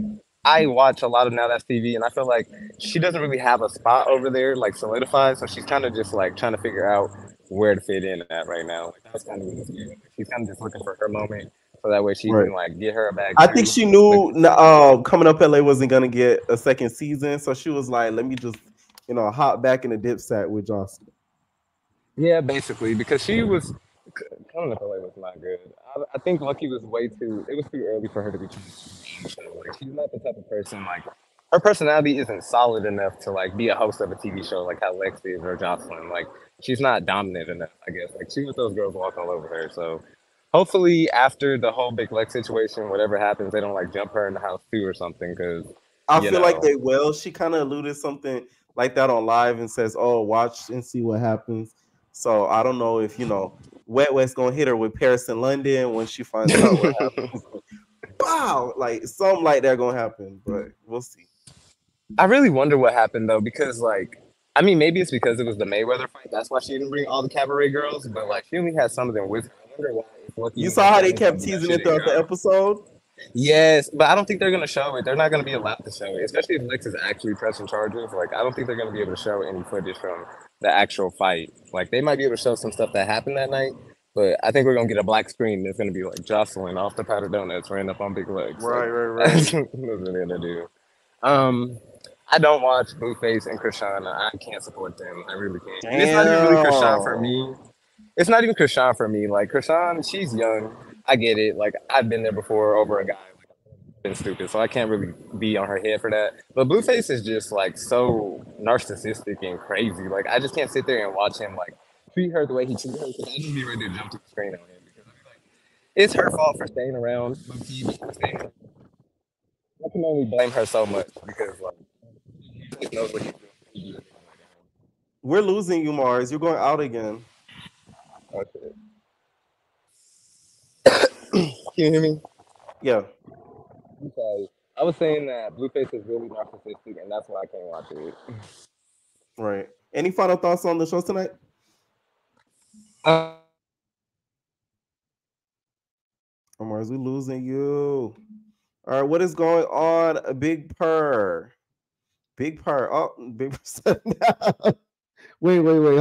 watch a lot of Now That's TV, and I feel like she doesn't really have a spot over there like solidified. So she's kind of just like trying to figure out where to fit in at right now. Like, that's kind of what she's kind of just looking for her moment. So that way she can like get her a bag. I think she knew coming up LA wasn't gonna get a second season, so she was like, "Let me just, hop back in the dip set with Jocelyn." Yeah, basically, because she was Coming up LA was not good. I think Lucky was way too. It was too early for her to be trying to show. Like she's not the type of person like her personality isn't solid enough to like be a host of a TV show like how Lex is or Joseline. Like she's not dominant enough. I guess like she let those girls walk all over her. So hopefully after the whole Big Lex situation, whatever happens, they don't like jump her in the house too or something. Because I feel like they will. She kind of alluded something like that on live and says, "Oh, watch and see what happens." So I don't know if Wet Wet's gonna hit her with Paris and London when she finds out what happens. Wow, like something like that gonna happen, but we'll see. I really wonder what happened though, because like, I mean, maybe it's because it was the Mayweather fight. That's why she didn't bring all the Cabaret girls. But like, she only had some of them with her. I wonder why. If Lucky You ended up saw how they bringing some kept of them that teasing she it didn't throughout the go. episode. Yes, but I don't think they're gonna show it. They're not gonna be allowed to show it, especially if Lex is actually pressing charges. Like, I don't think they're gonna be able to show any footage from the actual fight. Like, they might be able to show some stuff that happened that night, but I think we're gonna get a black screen. And it's gonna be like Joseline off the powder donuts ran up on Big Legs. Right, Like, right, that's right. what they're gonna do. I don't watch Blueface and Chrisean. I can't support them. I really can't. And it's not even really Chrisean for Damn. me. It's not even Chrisean for me. Like Chrisean, she's young. I get it. Like I've been there before over a guy. Like I've been stupid, so I can't really be on her head for that. But Blueface is just like so narcissistic and crazy. Like I just can't sit there and watch him like treat her the way he treats her. Because I'd just be ready to jump to the screen on him because I feel like it's her fault for staying around. I can only blame her so much because like he knows what he's doing. We're losing you, Mars. You're going out again. Oh, shit. Can you hear me? Yeah. I'm sorry. I was saying that Blueface is really narcissistic, and that's why I can't watch it. Right. Any final thoughts on the show tonight? Uh, Oh, Mars, we losing you. All right, what is going on? Big Purr. Big Purr. Oh, Big Purr. Wait. Hold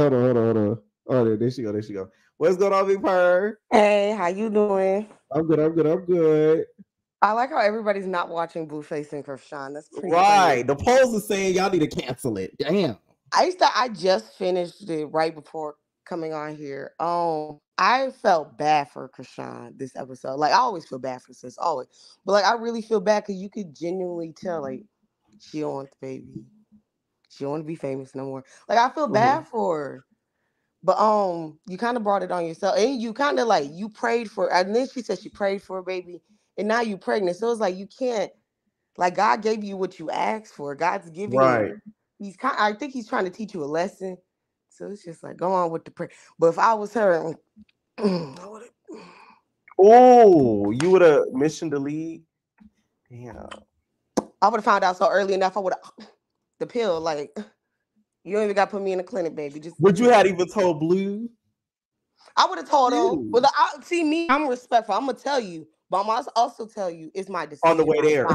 on. Oh, there she go. What's going on, Big Purr? Hey, how you doing? I'm good. I like how everybody's not watching Blueface and Chrisean. That's pretty Right. funny. The polls are saying y'all need to cancel it. Damn. I just finished it right before coming on here. I felt bad for Chrisean this episode. Like I always feel bad for sis, always. But like I really feel bad because you could genuinely tell like she don't want the baby. She don't want to be famous no more. Like I feel bad for her. But you kind of brought it on yourself, and you kind of like you prayed for, and then she said she prayed for a baby, and now you're pregnant. So it's like you can't, like God gave you what you asked for. God's giving Right. you. I think he's trying to teach you a lesson. So it's just like go on with the prayer. But if I was her, Oh, you would have missioned the lead. Yeah. I would have found out so early enough. I would have the pill. Like you don't even got to put me in the clinic, baby. Just would you had even told Blue? I would have told him. But see me, I'm respectful. I'm gonna tell you, but I'm also tell you it's my decision. On the way there.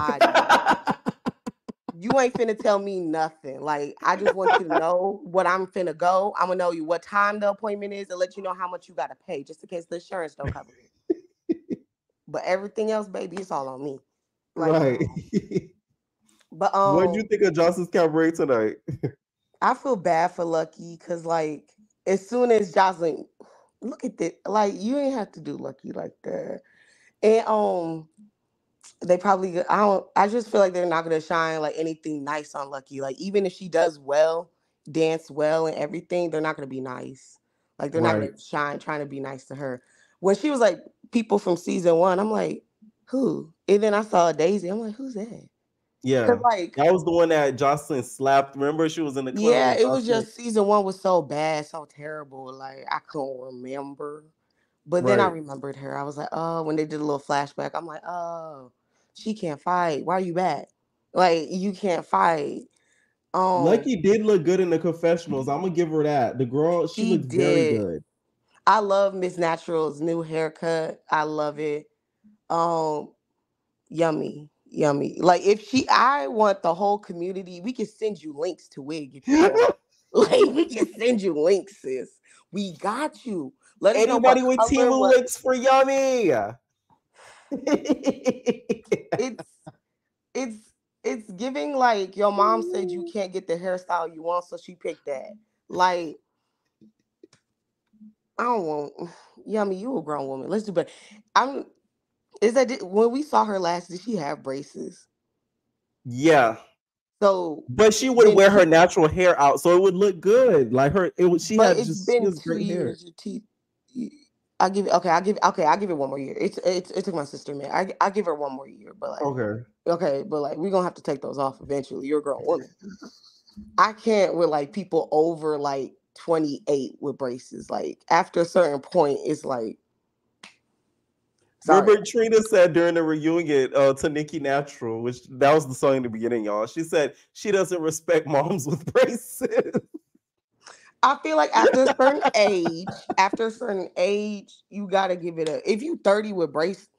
You ain't finna tell me nothing. Like I just want you to know what I'm finna go. I'm gonna know you what time the appointment is and let you know how much you gotta pay, just in case the insurance don't cover it. But everything else, baby, it's all on me. Like, right. But what do you think of Johnson's Cabaret tonight? I feel bad for Lucky because like as soon as Joseline, look at this, like you ain't have to do Lucky like that. And they probably I just feel like they're not gonna shine like anything nice on Lucky. Like even if she does well, dance well and everything, they're not gonna be nice. Like they're not gonna shine trying to be nice to her. When she was like people from season 1, I'm like, who? And then I saw Daisy. I'm like, who's that? Yeah, like that was the one that Joseline slapped. Remember, she was in the club. Yeah, it was just season 1 was so bad, so terrible. Like I couldn't remember. But then I remembered her. I was like, oh, when they did a little flashback, I'm like, oh, she can't fight. Why are you back? Like, you can't fight. Lucky did look good in the confessionals. I'm gonna give her that. The girl, she looked very good. I love Miss Natural's new haircut. I love it. Yummy. Like I want the whole community. We can send you links to wig if you want. Like we can send you links, sis. We got you. Let us Anybody know with Timu links for Yummy. It's giving like your mom said you can't get the hairstyle you want, so she picked that. Like I don't want Yummy, you a grown woman. Let's do better. When we saw her last, did she have braces? Yeah. So, but she would wear her natural hair out, so it would look good. Like her, she it's been has 2 great hair. years. Your teeth. I'll give it 1 more year. It took my sister, man. I give her 1 more year, but like but like we're gonna have to take those off eventually. You're a grown woman. I can't with like people over like 28 with braces. Like after a certain point, it's like. Remember, Trina said during the reunion to Nicki Natural, which that was the song in the beginning, y'all. She said she doesn't respect moms with braces. I feel like after a certain age, you gotta give it a. If you 30 with braces,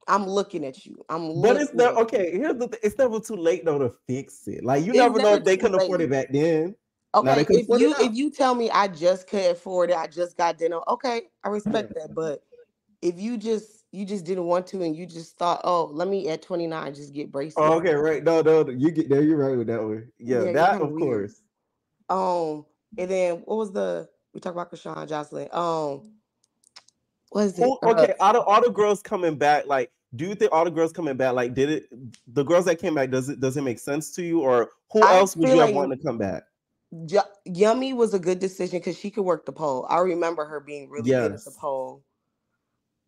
I'm looking at you. But it's not okay. Here's the thing: it's never too late though to fix it. Like you never know if they couldn't afford it back then. Okay, if you tell me I just couldn't afford it, I just got dinner. Okay, I respect that. But if you just didn't want to and you just thought, oh, let me at 29 just get braces. Oh, okay, right. No, you get there. You're right with that one. Yeah, that of course. And then what was we talked about Chrisean, Joseline. What is it? Okay, all the girls coming back, like, do you think all the girls coming back, like, the girls that came back, does it make sense to you, or who else would you have wanted to come back? Yummy was a good decision because she could work the pole. I remember her being really good at the pole.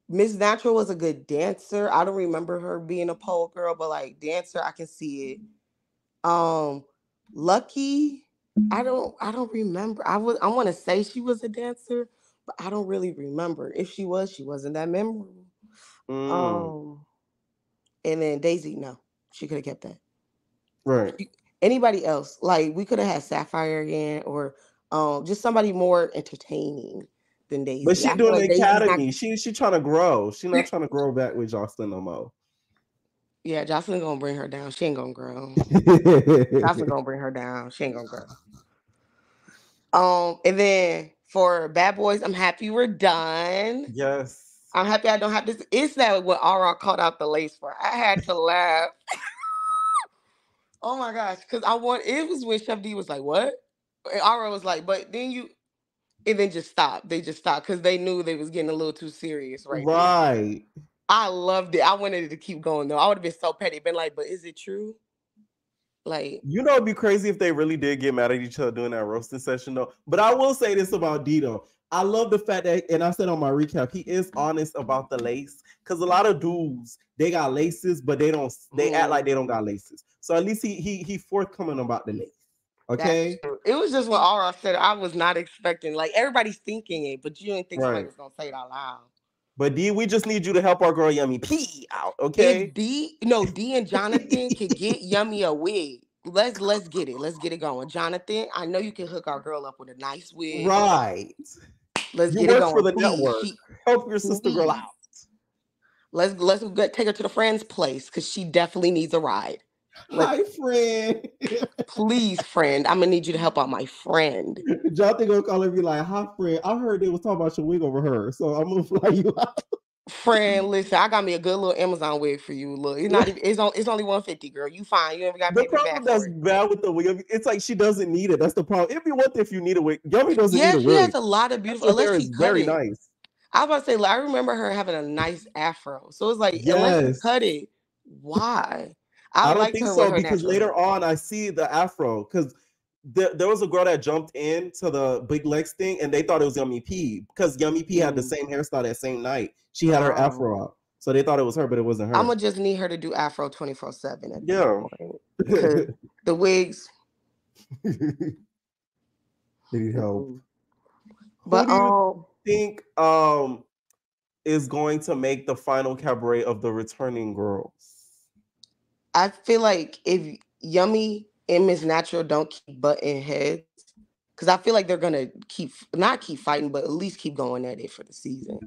Miss Natural was a good dancer. I don't remember her being a pole girl, but like dancer, I can see it. Lucky, I don't remember. I want to say she was a dancer, but I don't really remember. If she was, she wasn't that memorable. And then Daisy, no, she could have kept that. Right. Anybody else? Like we could have had Sapphire again, or just somebody more entertaining than Daisy. But she doing the academy. She trying to grow. She not trying to grow back with Joseline no more. Yeah, Joseline gonna bring her down. She ain't gonna grow. Joseline gonna bring her down. She ain't gonna grow. And then for Bad Boys, I'm happy we're done. Yes. I'm happy I don't have this. It's that what Aura called out the lace for. I had to laugh. Oh my gosh, because it was when Chef D was like, what? And Aura was like, but then and then just stopped. They just stopped because they knew they was getting a little too serious right there. I loved it. I wanted it to keep going though. I would have been so petty, been like, but is it true? Like, it'd be crazy if they really did get mad at each other during that roasting session though. But I will say this about Dito. I love the fact that, and I said on my recap, he is honest about the lace. Because a lot of dudes, they got laces, but they act like they don't got laces. So at least he forthcoming about the lace. Okay. It was just when Aura said, I was not expecting, like everybody's thinking it, but you didn't think somebody was gonna say it out loud. But D, we just need you to help our girl Yummy P out, okay? If D and Jonathan could get Yummy a wig, let's get it. Let's get it going. Jonathan, I know you can hook our girl up with a nice wig. Right. Let's get it going. For the network. Help your sister girl out. Let's take her to the friend's place because she definitely needs a ride. Hi, friend. Please, friend. I'm gonna need you to help out my friend. Jonathan gonna call and be like, "Hi, friend. I heard they was talking about your wig over her, so I'm gonna fly you out." Friend, listen, I got me a good little Amazon wig for you. Look, it's not even, it's only $150, girl. You fine. You never got the problem that's bad with the wig. It's like she doesn't need it. That's the problem. It'd be one thing if you need a wig. Yummy doesn't need a wig. Yeah, she has a lot of beautiful. Unless she cut it. Nice. I was about to say, I remember her having a nice afro. So it's like, unless you cut it, why? I don't think so because later on I see the afro because there was a girl that jumped into the big legs thing and they thought it was Yummy P because Yummy P had the same hairstyle that same night. She had her afro up. So they thought it was her, but it wasn't her. I'm going to just need her to do afro 24/7. Yeah. Because the wigs. Need help. But who do you think is going to make the final cabaret of the returning girls? I feel like if Yummy and Miss Natural don't keep butting heads, because I feel like they're gonna not keep fighting, but at least keep going at it for the season.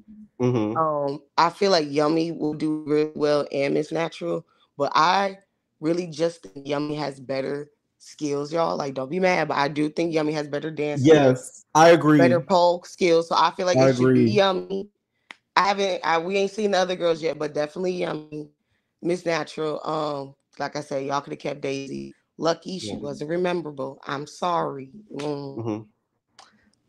I feel like Yummy will do really well and Miss Natural, but I really just think Yummy has better skills, y'all. Like, don't be mad, but I do think Yummy has better dance. Yes, I agree. Better pole skills, so I feel like it should be Yummy. We ain't seen the other girls yet, but definitely Yummy. Miss Natural, like I said, y'all could have kept Daisy. Lucky she wasn't rememberable. I'm sorry.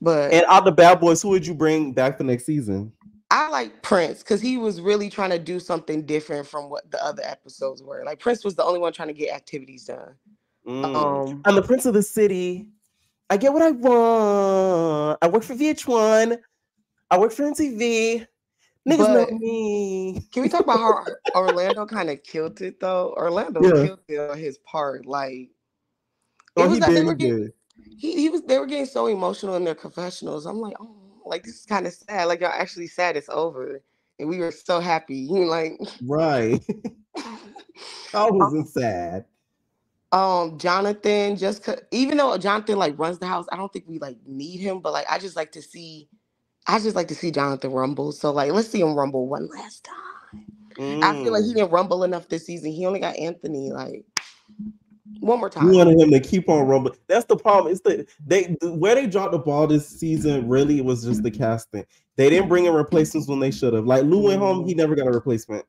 But And out the Bad Boys, who would you bring back for next season? I like Prince because he was really trying to do something different from what the other episodes were. Like Prince was the only one trying to get activities done. I'm the Prince of the City. I get what I want. I work for VH1. I work for MTV. Niggas know me. Can we talk about how Orlando kind of killed it though? Orlando killed it on his part. Like it was that they were getting, they were getting so emotional in their confessionals. I'm like, oh, like this is kind of sad. Like y'all actually sad it's over, and we were so happy. You know, like right. I wasn't sad. Jonathan, even though Jonathan like runs the house, I don't think we like need him, but like I just like to see Jonathan rumble. So like let's see him rumble one last time. I feel like he didn't rumble enough this season. He only got Anthony like one more time. You wanted him to keep on rumbling. That's the problem. It's where they dropped the ball this season really was just the casting. They didn't bring in replacements when they should have. Like Lou went home, he never got a replacement.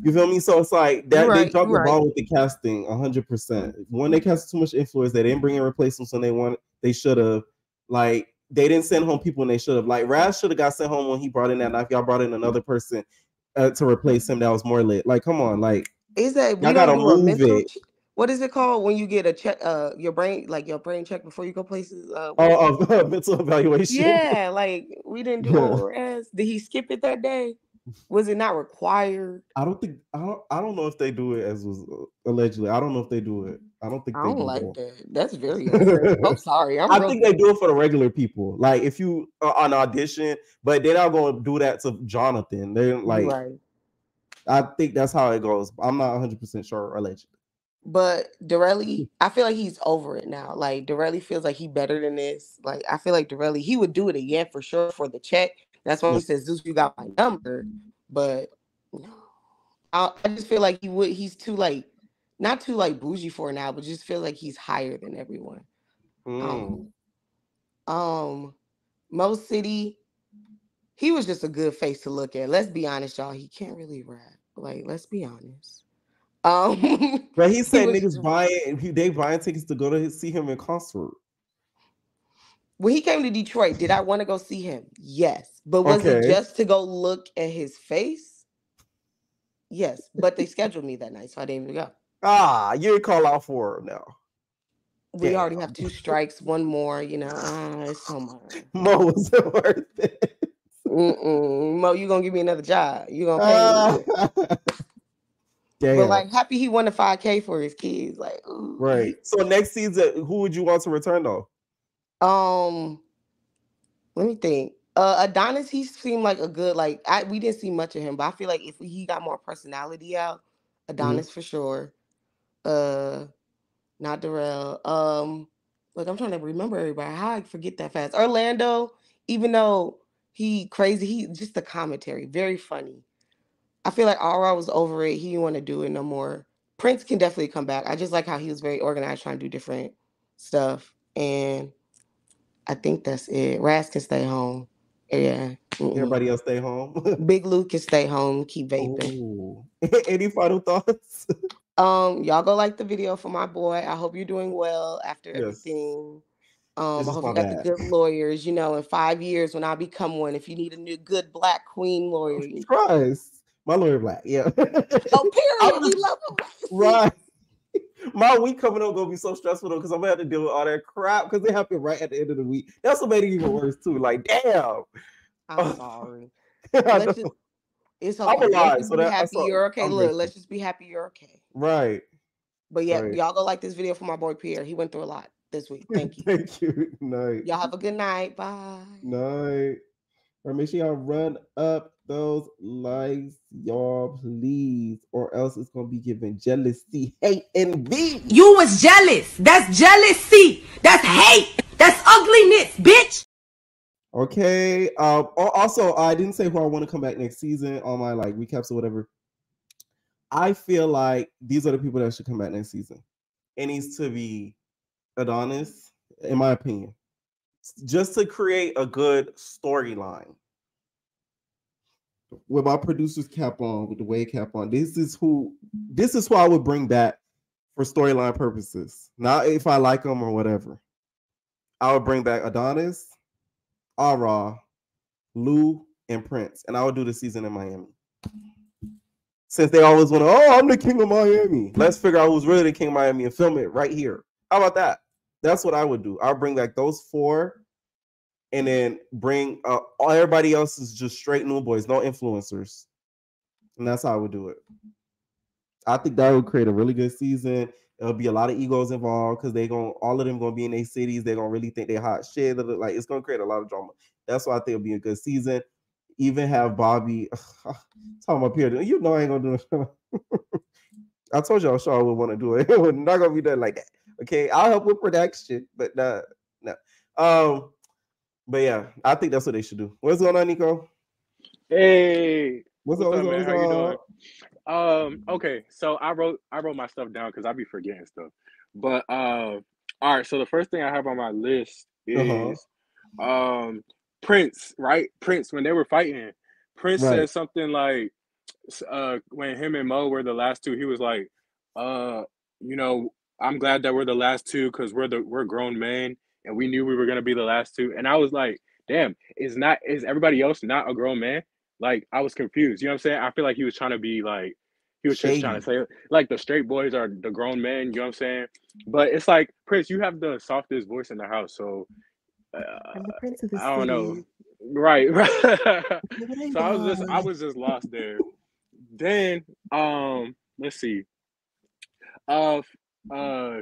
You feel me? So it's like that they dropped the ball with the casting 100%. When they casted too much influence, they didn't bring in replacements when they should have. Like they didn't send home people when they should have. Like Raz should have got sent home when he brought in that knife. Y'all brought in another person to replace him that was more lit. Like, come on, like is that y'all gotta move it. What is it called when you get a check? Your brain check before you go places. Mental evaluation. Yeah, like we didn't do Raz. Did he skip it that day? Was it not required? I don't know if they do it as was allegedly. I don't know if they do it. I don't think I they don't do like it. that. That's very unfair. I'm sorry. I think they do it for the regular people. Like if you are on audition, but they're not going to do that to Jonathan. They're like, I think that's how it goes. I'm not 100% sure allegedly. But Dorelli, I feel like he's over it now. Like Dorelli feels like he's better than this. Like I feel like Dorelli, he would do it again for sure for the check. That's why he says, "Zeus, you got my number." But I just feel like he's too like, not too like bougie for it now, but just feel like he's higher than everyone. Mo City, he was just a good face to look at. Let's be honest, y'all. He can't really rap. Like, let's be honest. But he said niggas buying tickets to go to see him in concert. When he came to Detroit, did I want to go see him? Yes. But was it just to go look at his face? Yes. But they scheduled me that night, so I didn't even go. You didn't call out for it now. We already have 2 strikes, one more, you know. It's so much. Mo wasn't worth it. Mo, you gonna give me another job. You gonna pay me. Damn. But like happy he won the 5K for his kids. Like, ooh. Right. So next season, who would you want to return though? Let me think. Adonis, he seemed like a good, like we didn't see much of him, but I feel like if he got more personality out, Adonis for sure. Not Darrell. Look, I'm trying to remember everybody. How I forget that fast. Orlando, even though he crazy, he just the commentary, very funny. I feel like Aura was over it. He didn't want to do it no more. Prince can definitely come back. I just like how he was very organized, trying to do different stuff. And I think that's it. Raz can stay home. Yeah. Everybody else stay home. Big Luke can stay home, keep vaping. Any final thoughts? Y'all go like the video for my boy. I hope you're doing well after everything. I hope you got the good lawyers. You know, in 5 years when I become one, if you need a new good Black queen lawyer. Surprise. My lawyer Black, yeah. Period. We love him. Right. My week coming up gonna be so stressful though, because I'm gonna have to deal with all that crap because it happened right at the end of the week. That's what made it even worse too. Like, damn. I'm sorry. It's okay. I'm alive, let's just be happy you're okay. Look, let's just be happy you're okay. Right. But yeah, y'all go like this video for my boy Pierre. He went through a lot this week. Thank you. Thank you. Night. Y'all have a good night. Bye. Night. Or make sure y'all run up those likes, y'all, please, or else it's gonna be giving jealousy, hate, and envy. You was jealous. That's jealousy. That's hate. That's ugliness, bitch. Okay. Also, I didn't say who I want to come back next season on my like recaps or whatever. I feel like these are the people that should come back next season. It needs to be Adonis, in my opinion, just to create a good storyline. With my producer's cap on, with the Wade cap on, this is who I would bring back for storyline purposes. Not if I like them or whatever. I would bring back Adonis, Ara, Lou, and Prince, and I would do the season in Miami. Since they always want to, oh, I'm the king of Miami. Let's figure out who's really the king of Miami and film it right here. How about that? That's what I would do. I'll bring back those 4, and then bring everybody else is just straight new boys, no influencers, and that's how I would do it. I think that would create a really good season. There'll be a lot of egos involved because all of them gonna be in their cities. They're gonna really think they hot shit. Like it's gonna create a lot of drama. That's why I think it'll be a good season. Even have Bobby talking about Peter. You know I ain't gonna do it. I told y'all sure I would want to do it. It was not gonna be done like that. Okay, I'll help with production, but no. But yeah, I think that's what they should do. What's going on, Nico? Hey, what's up, man? How you doing? Okay, so I wrote my stuff down because I be forgetting stuff. But all right, so the first thing I have on my list is Prince, right? Prince, when they were fighting, Prince said something like, when him and Mo were the last two, he was like, you know, I'm glad that we're the last two because we're grown men and we knew we were gonna be the last two. And I was like, damn, is everybody else not a grown man? Like, I was confused. You know what I'm saying? I feel like he was trying to be like, he was just trying to say like the straight boys are the grown men. You know what I'm saying? But it's like, Prince, you have the softest voice in the house, so I'm the prince of the I don't know. city. Right. So I was just lost there. Then let's see. Shit. Oh,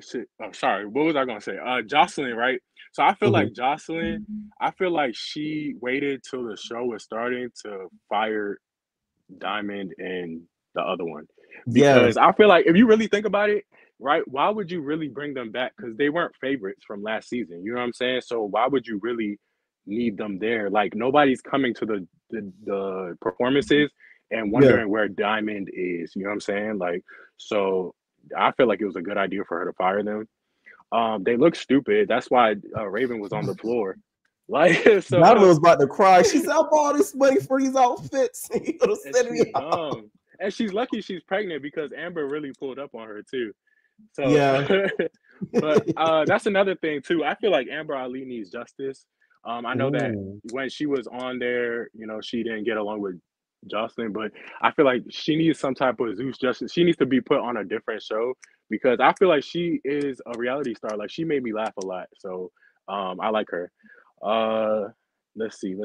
sorry. What was I gonna say? Joseline, right? So I feel like Joseline, I feel like she waited till the show was starting to fire Diamond and the other one. Because I feel like if you really think about it, right, why would you really bring them back? Because they weren't favorites from last season. You know what I'm saying? So why would you really need them there? Like, nobody's coming to the performances and wondering where Diamond is. You know what I'm saying? Like, so I feel like it was a good idea for her to fire them. They look stupid. That's why Raven was on the floor. Like, so Diamond was about to cry. She said, "I bought all this money for these outfits." And she's lucky she's pregnant because Amber really pulled up on her too. So yeah. But that's another thing too. I feel like Amber Ali needs justice. I know that when she was on there, you know, she didn't get along with Joseline, but I feel like she needs some type of Zeus justice. She needs to be put on a different show because I feel like she is a reality star. Like, she made me laugh a lot. So I like her. Let's see.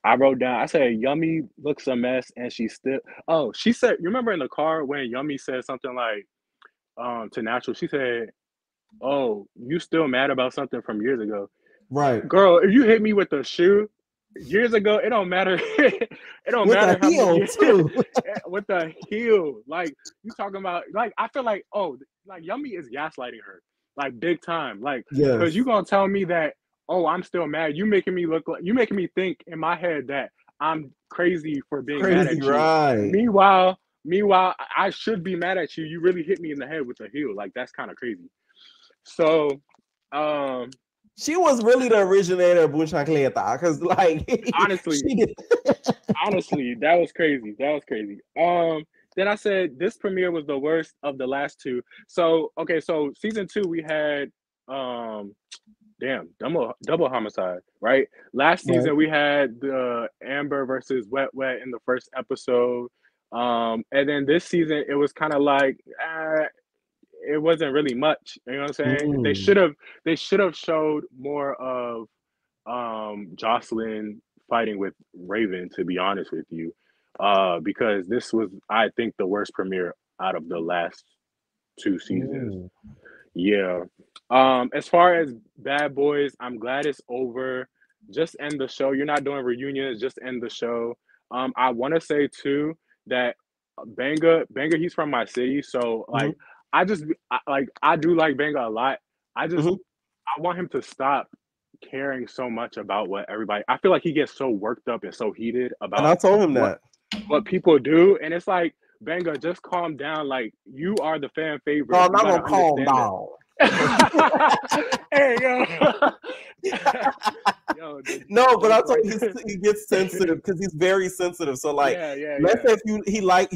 I wrote down, I said Yummy looks a mess and she still she said, you remember in the car when Yummy said something like to Natural, she said, "Oh, you still mad about something from years ago." Right. Girl, if you hit me with a shoe years ago, it don't matter. It don't with matter how many years too. with the heel. Like, you talking about, like, I feel like, like Yummy is gaslighting her. Like, big time. Like, because you gonna tell me that, I'm still mad. You making me think in my head that I'm crazy for being mad at you. Right. Meanwhile, I should be mad at you. You really hit me in the head with the heel. Like, that's kind of crazy. So, she was really the originator of Bunchankleta, because, like, honestly, that was crazy. Then I said this premiere was the worst of the last two. So, okay, so season 2 we had double homicide, right? Last season we had the Amber versus Wet in the first episode. And then this season it was kind of like it wasn't really much. You know what I'm saying? They should have showed more of Joseline fighting with Raven, to be honest with you. Because this was, I think, the worst premiere out of the last 2 seasons. Yeah. As far as Bad Boys, I'm glad it's over. Just end the show. You're not doing reunions, just end the show. I want to say too that Banga, he's from my city, so like I do like Banga a lot. I want him to stop caring so much about what everybody. I feel like he gets so worked up and so heated about. And I told him what people do, and it's like, Banga, just calm down. Like, you are the fan favorite. I'm not gonna calm down. Hey, yo. No, but I told you he gets sensitive because he's very sensitive. So, like, let's say if he likes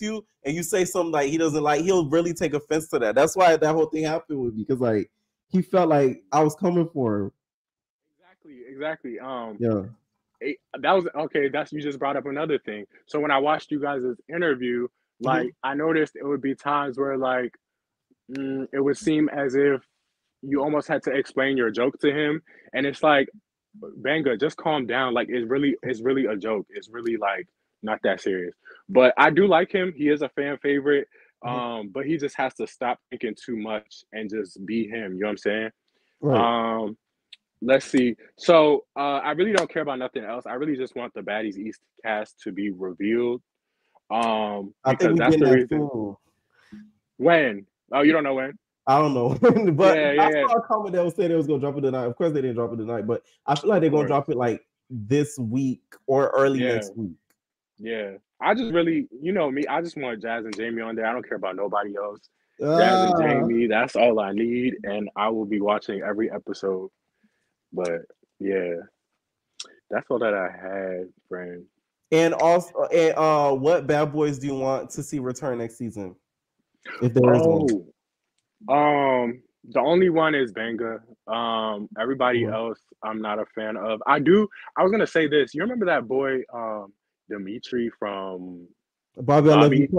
you and you say something like he doesn't like, he'll really take offense to that. That's why that whole thing happened with me, because, like, he felt like I was coming for him. Exactly. Yeah. That was okay. That's you just brought up another thing. So when I watched you guys' interview, like I noticed it would be times where like it would seem as if you almost had to explain your joke to him, and it's like, Banga, just calm down. Like it's really a joke. It's really like not that serious. But I do like him. He is a fan favorite. But he just has to stop thinking too much and just be him. You know what I'm saying? Right. Let's see. So I really don't care about nothing else. I really just want the Baddies East cast to be revealed. I think Because we that's getting the that reason. soon. When? Oh, you don't know when? I don't know. But Yeah. I saw a comment that was saying it was gonna drop it tonight. Of course they didn't drop it tonight, but I feel like they're gonna drop it like this week or early next week. Yeah. I just really, you know me, I just want Jazz and Jamie on there. I don't care about nobody else. Jazz and Jamie, that's all I need, and I will be watching every episode. But yeah, that's all that I had, friend. And also, what bad boys do you want to see return next season? If there is one. The only one is Banga. Everybody else I'm not a fan of. I was gonna say this. You remember that boy, Dimitri from Bobby?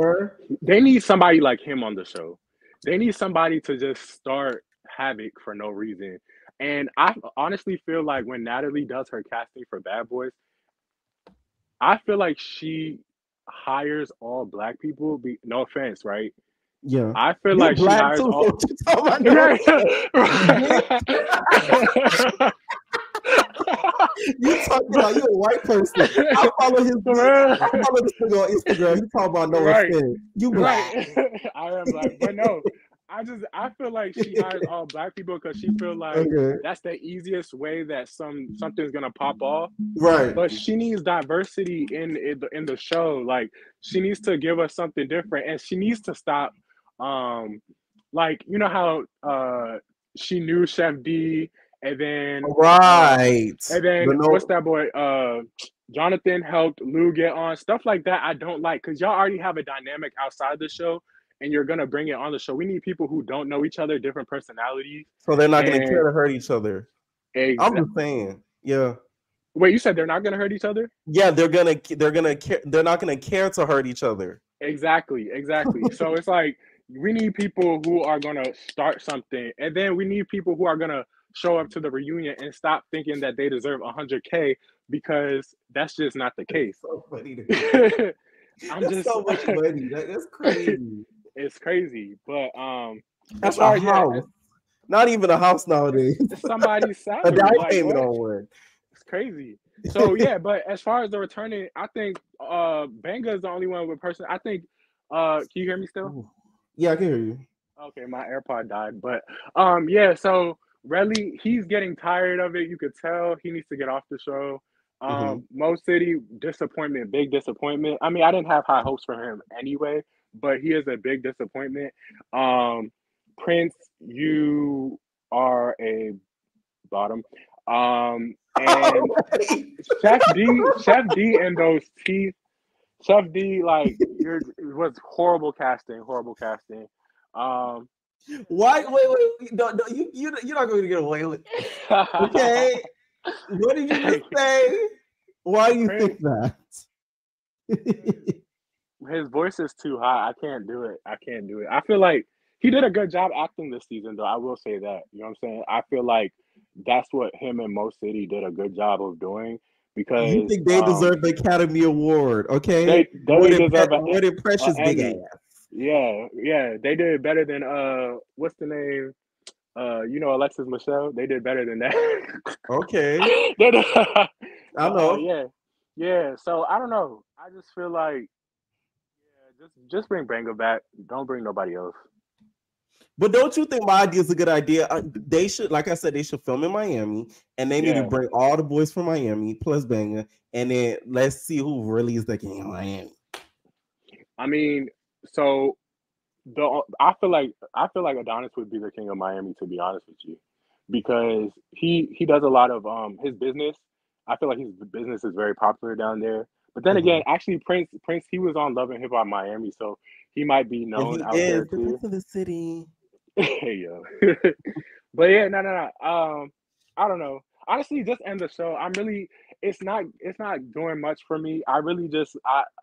They need somebody like him on the show. They need somebody to just start havoc for no reason. And I honestly feel like when Natalie does her casting for Bad Boys, I feel like she hires all black people. No offense, right? Yeah. I feel like she hires all. You talking about you a white person? I follow this nigga on Instagram. You talking about no offense? You black? I am black, but no. I feel like she hires all black people because she feel like that's the easiest way that something's gonna pop off. Right. But she needs diversity in the show. Like she needs to give us something different, and she needs to stop. Like you know how she knew Chef D, and then what's that boy? Jonathan helped Lou get on, stuff like that. I don't like because y'all already have a dynamic outside the show. And you're gonna bring it on the show. We need people who don't know each other, different personalities. So they're not gonna care to hurt each other. Exactly. I'm just saying, yeah. Wait, you said they're not gonna hurt each other? Yeah, they're not gonna care to hurt each other. Exactly. So it's like we need people who are gonna start something, and then we need people who are gonna show up to the reunion and stop thinking that they deserve $100K because that's just not the case. So funny. So much money. That's crazy. It's crazy, but that's a house. Not even a house nowadays. It's somebody's salary. A down payment on one. It's crazy. So yeah, but as far as the returning, I think Banga is the only one with person. I think can you hear me still? Yeah, I can hear you. Okay, my AirPod died, but yeah. So Redley, he's getting tired of it. You could tell he needs to get off the show. Mo City, disappointment, big disappointment. I mean, I didn't have high hopes for him anyway, but he is a big disappointment. Prince, you are a bottom. And Chef D and those teeth. Chef D, like it was horrible casting. Why? Wait! No, you're not going to get away with it. Okay. What did you just say? Why do you think that? His voice is too high. I can't do it. I feel like he did a good job acting this season, though. I will say that. You know what I'm saying? I feel like that's what him and Mo City did a good job of doing. Because you think they deserve the Academy Award, okay? They deserve what did Precious big ass? Yeah. They did better than what's the name? You know, Alexis Michelle. They did better than that. Okay. I know. Yeah. So I don't know. I just feel like, just bring Banga back. Don't bring nobody else. But don't you think my idea is a good idea? They should, like I said, they should film in Miami, and they need to bring all the boys from Miami plus Banga, and then let's see who really is the king of Miami. I mean, so I feel like Adonis would be the king of Miami, to be honest with you, because he does a lot of his business. I feel like his business is very popular down there. But then again, actually, Prince, he was on Love and Hip Hop Miami, so he might be known out there too. To the city. Hey yo, But yeah, no. I don't know. Honestly, just end the show. I'm really. It's not doing much for me. I really just like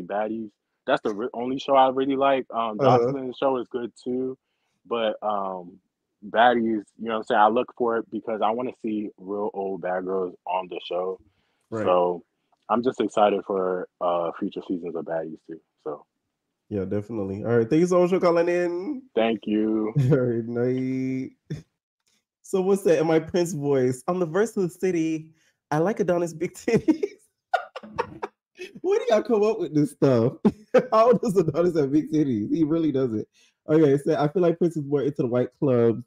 baddies. That's the only show I really like. Uh-huh. Jocelyn's show is good too, but baddies. You know what I'm saying? I look for it because I want to see real old bad girls on the show. Right. So I'm just excited for future seasons of baddies too. So Yeah, definitely. All right. Thank you so much for calling in. thank you. All right, night. So what's that in my Prince voice? I'm the verse of the city. I like Adonis big titties. Where do y'all come up with this stuff? How does Adonis have big titties? He really doesn't. Okay, so I feel like Prince is more into the white club,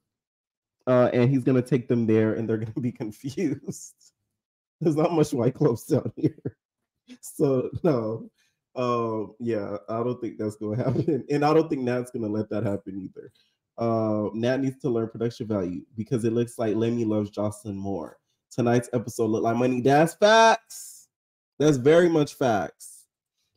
and he's gonna take them there, and they're gonna be confused. There's not much white clubs down here, so no. Yeah, I don't think that's gonna happen, and I don't think Nat's gonna let that happen either. Nat needs to learn production value because it looks like Lemmy loves Jocelyn more. Tonight's episode looked like money. That's facts. That's very much facts.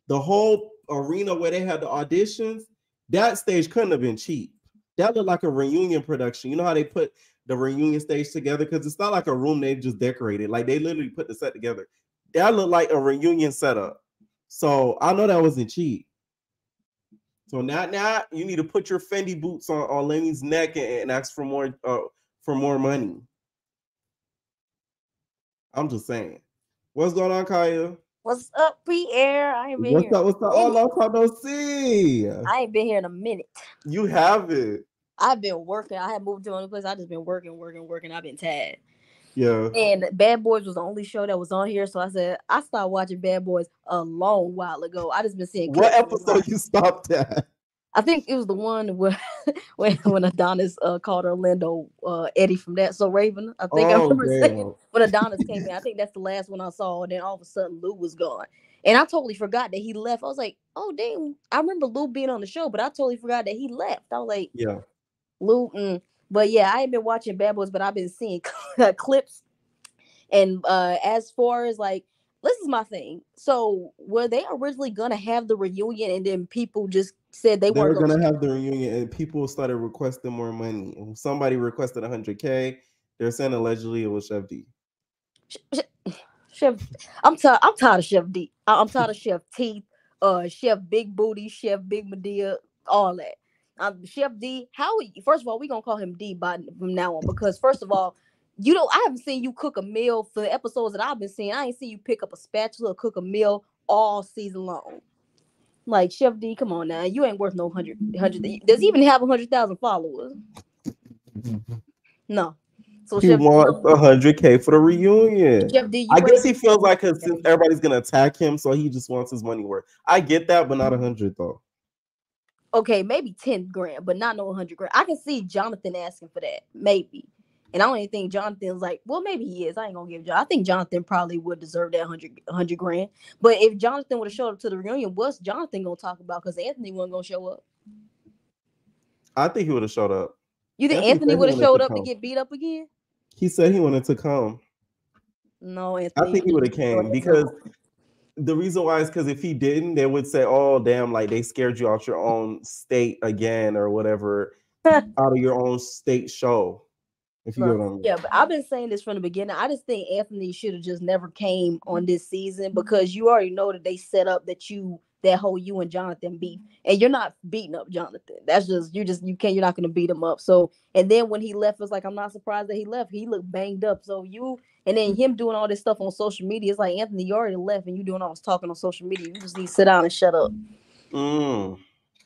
The whole arena where they had the auditions, that stage couldn't have been cheap. That looked like a reunion production. You know how they put the reunion stage together? Because it's not like a room they just decorated. Like they literally put the set together. That looked like a reunion setup. So I know that wasn't cheap. So now you need to put your Fendi boots on Lemmy's neck and ask for more money. I'm just saying. What's going on, Kaya? What's up, Pierre? I ain't been What's here. up? What's up? Oh, long time no see. I ain't been here in a minute. You have it. I've been working. I had moved to another place. I just been working. I've been tired. Yeah. And Bad Boys was the only show that was on here. So I said I started watching Bad Boys a long while ago. I just been seeing What clips episode you stopped at? I think it was the one where when Adonis called Orlando Eddie from That So Raven. I think I remember saying when Adonis came in. I think that's the last one I saw. And then all of a sudden Lou was gone. And I totally forgot that he left. I was like, oh, damn. I remember Lou being on the show, but I totally forgot that he left. I was like, yeah, Lou. But yeah, I ain't been watching Bad Boys, but I've been seeing clips. And as far as like, this is my thing. So were they originally gonna have the reunion, and then people just said they were weren't gonna have the reunion, and people started requesting more money. And somebody requested $100K. They're saying allegedly it was Chef D. Chef, I'm tired of Chef D. I'm tired of Chef Teeth, Chef Big Booty, Chef Big Medea, all that. Chef D. First of all, we gonna call him D from now on because first of all, I haven't seen you cook a meal for the episodes that I've been seeing. I ain't seen you pick up a spatula or cook a meal all season long. Like Chef D, come on now, you ain't worth no 100. Does he even have 100,000 followers? No. So He Chef wants $100K for the reunion. Chef D, I guess he feels like since everybody's gonna attack him, so he just wants his money worth. I get that, but not 100 though. Okay, maybe 10 grand, but not no 100 grand. I can see Jonathan asking for that, maybe. And I don't even think Jonathan's like, well, maybe he is. I ain't gonna give Jonathan. I think Jonathan probably would deserve that 100 grand. But if Jonathan would have showed up to the reunion, what's Jonathan gonna talk about? Because Anthony wasn't gonna show up. I think he would have showed up. You think Anthony would have showed up to get beat up again? He said he wanted to come. No, Anthony. I think he would have came because the reason why is because if he didn't, they would say, "Oh, damn! Like they scared you out your own state again, or whatever, out of your own state show." If you get what I mean. Yeah, but I've been saying this from the beginning. I just think Anthony should have just never came on this season because you already know that they set up that whole you and Jonathan beef, and you're not beating up Jonathan. That's just you're not gonna beat him up. So, and then when he left, it's like I'm not surprised that he left. He looked banged up. So and then him doing all this stuff on social media, it's like Anthony, you already left, and you doing all this talking on social media. You just need to sit down and shut up.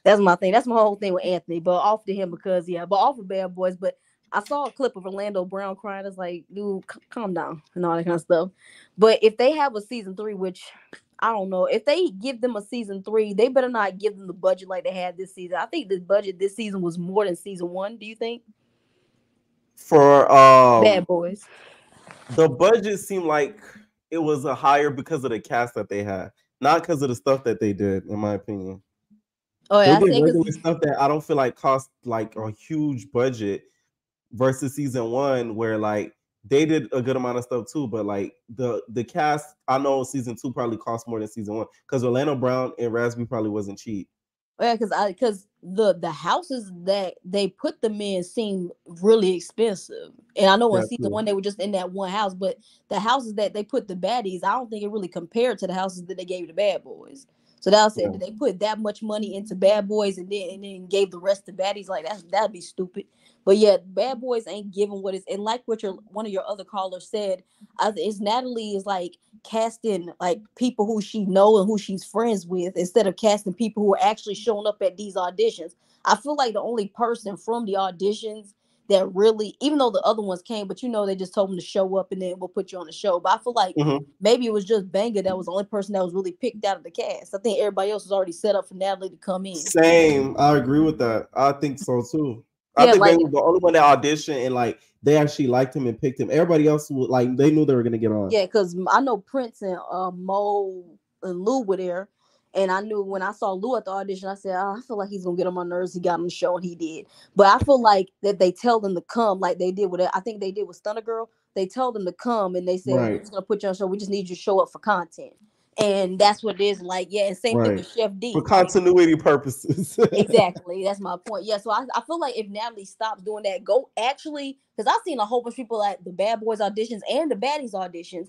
That's my thing. That's my whole thing with Anthony. But off to him but off of Bad Boys. But I saw a clip of Orlando Brown crying. It's like, dude, calm down and all that kind of stuff. But if they have a season 3, which I don't know, if they give them a season 3, they better not give them the budget like they had this season. I think the budget this season was more than season 1. Do you think? For Bad Boys, the budget seemed like it was a higher because of the cast that they had, not because of the stuff that they did, in my opinion. Oh yeah, they did regular stuff that I don't feel like cost like a huge budget versus season 1 where like they did a good amount of stuff too, but like the cast, I know season 2 probably cost more than season 1 because Orlando Brown and Raspy probably wasn't cheap. Yeah, because the houses that they put them in seem really expensive, and I know in That's season true. one they were just in that one house, but the houses that they put the baddies, I don't think it really compared to the houses that they gave the bad boys. So that I said, Yeah. did they put that much money into bad boys and then gave the rest to baddies? Like that'd be stupid. But yeah, bad boys ain't giving what is, and like what your one of your other callers said, is Natalie is like casting like people who she know and who she's friends with instead of casting people who are actually showing up at these auditions. I feel like the only person from the auditions that really, even though the other ones came, but they just told them to show up and then we'll put you on the show. But I feel like Mhm. maybe it was just Banger that was the only person that was really picked out of the cast. I think everybody else was already set up for Natalie to come in. Same. I agree with that. I think so too. I Yeah, think they like were the only one that auditioned and like they actually liked him and picked him. Everybody else was like they knew they were gonna get on. yeah, because I know Prince and Mo and Lou were there. And I knew when I saw Lou at the audition, I said, I feel like he's gonna get on my nerves. He got on the show and he did. But I feel like that they tell them to come like they did with it. I think they did with Stunner Girl. They told them to come and they said, we're Right. just gonna put you on the show. We just need you to show up for content. And that's what it is. Like, yeah, and same thing Right. with Chef For D. Like, continuity purposes. exactly. That's my point. Yeah. So I feel like if Natalie stops doing that, go actually, because I've seen a whole bunch of people at the Bad Boys auditions and the Baddies auditions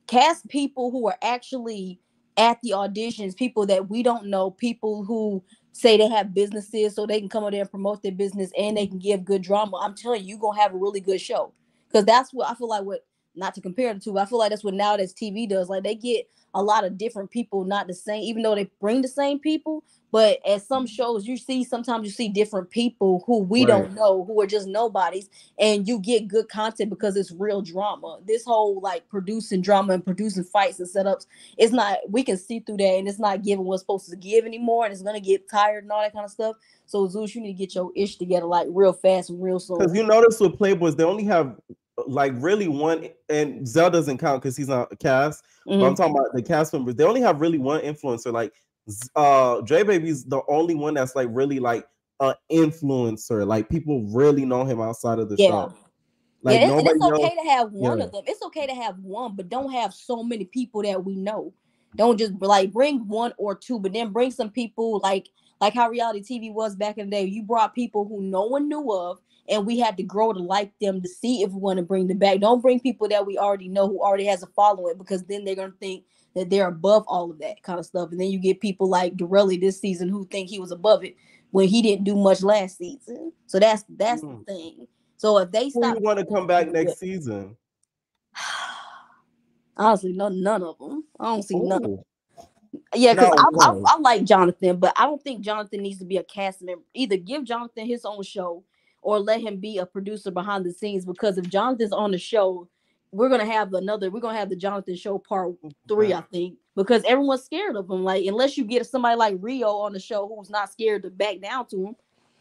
cast people who are actually at the auditions, people that we don't know, people who say they have businesses so they can come out there and promote their business and they can give good drama. I'm telling you, you're gonna have a really good show. Because that's what I feel like what not to compare the two, but I feel like that's what nowadays TV does. Like they get a lot of different people, not the same, even though they bring the same people. But at some shows, sometimes you see different people who we Right. don't know, who are just nobodies, and you get good content because it's real drama. This whole like producing drama and producing fights and setups, it's not, we can see through that and it's not giving what's supposed to give anymore, and it's gonna get tired and all that kind of stuff. So Zeus, you need to get your ish together like real fast and real Because soon. you notice with Playboys, they only have like really one, and Zell doesn't count because he's not a cast. But I'm talking about the cast members. They only have really one influencer. Like Dre Baby's the only one that's like really like an influencer. Like people really know him outside of the Yeah. show. Yeah, Like and it's nobody else. okay to have one Yeah. of them. It's okay to have one, but don't have so many people that we know. Don't just like bring one or two, but then bring some people like how reality TV was back in the day. You brought people who no one knew of, and we had to grow to like them to see if we want to bring them back. Don't bring people that we already know who already has a following, because then they're gonna think that they're above all of that kind of stuff. And then you get people like Dorelli this season who think he was above it when he didn't do much last season. So that's the thing. So if they Who you stop want to come back next season? honestly, none of them. I don't see none of them. Oh, Yeah, because now one. I like Jonathan, but I don't think Jonathan needs to be a cast member. Either give Jonathan his own show or let him be a producer behind the scenes. Because if Jonathan's on the show, we're gonna have the Jonathan show part 3, I think, because everyone's scared of him. Like unless you get somebody like Rio on the show who's not scared to back down to him.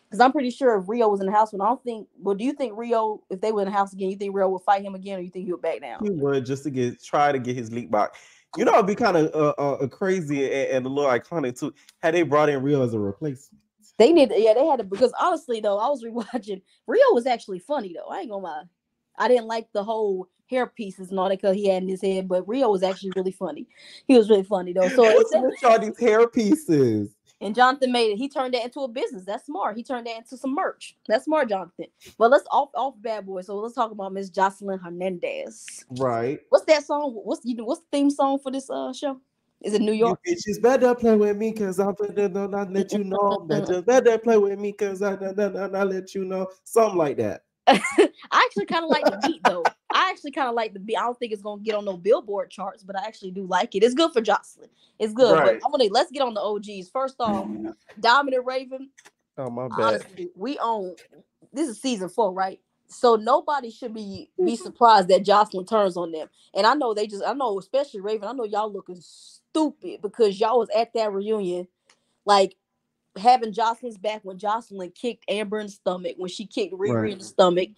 Because I'm pretty sure if Rio was in the house, do you think Rio, if they were in the house again, you think Rio would fight him again, or you think he would back down? He would just to try to get his leak back. You know, it'd be kind of crazy and a little iconic too had they brought in Rio as a replacement. They had to, because honestly though, I was rewatching. Rio was actually funny though. I ain't gonna lie. I didn't like the whole hair pieces and all that because he had in his head, but Rio was actually really funny. He was really funny though. So What's with y'all these hair pieces? and Jonathan made it. He turned that into a business. That's smart. He turned that into some merch. That's smart, Jonathan. But let's off Bad Boy. So let's talk about Miss Joseline Hernandez. Right. What's that song? What's the theme song for this show? Is it New You York? bitches better play with me because I'm better not let you know. Better play with me because I let you know. Something like that. I actually kind of like the beat though. I don't think it's gonna get on no Billboard charts, but I actually do like it. It's good for Joseline. It's good. Right. But let's get on the OGs. First off, Dominant Raven. Oh my bad. Honestly, we own this is season 4, right? So nobody should be surprised that Joseline turns on them. And I know especially Raven, I know y'all looking stupid because y'all was at that reunion, like having Joseline's back when Joseline kicked Amber in the stomach, when she kicked Riri in the stomach,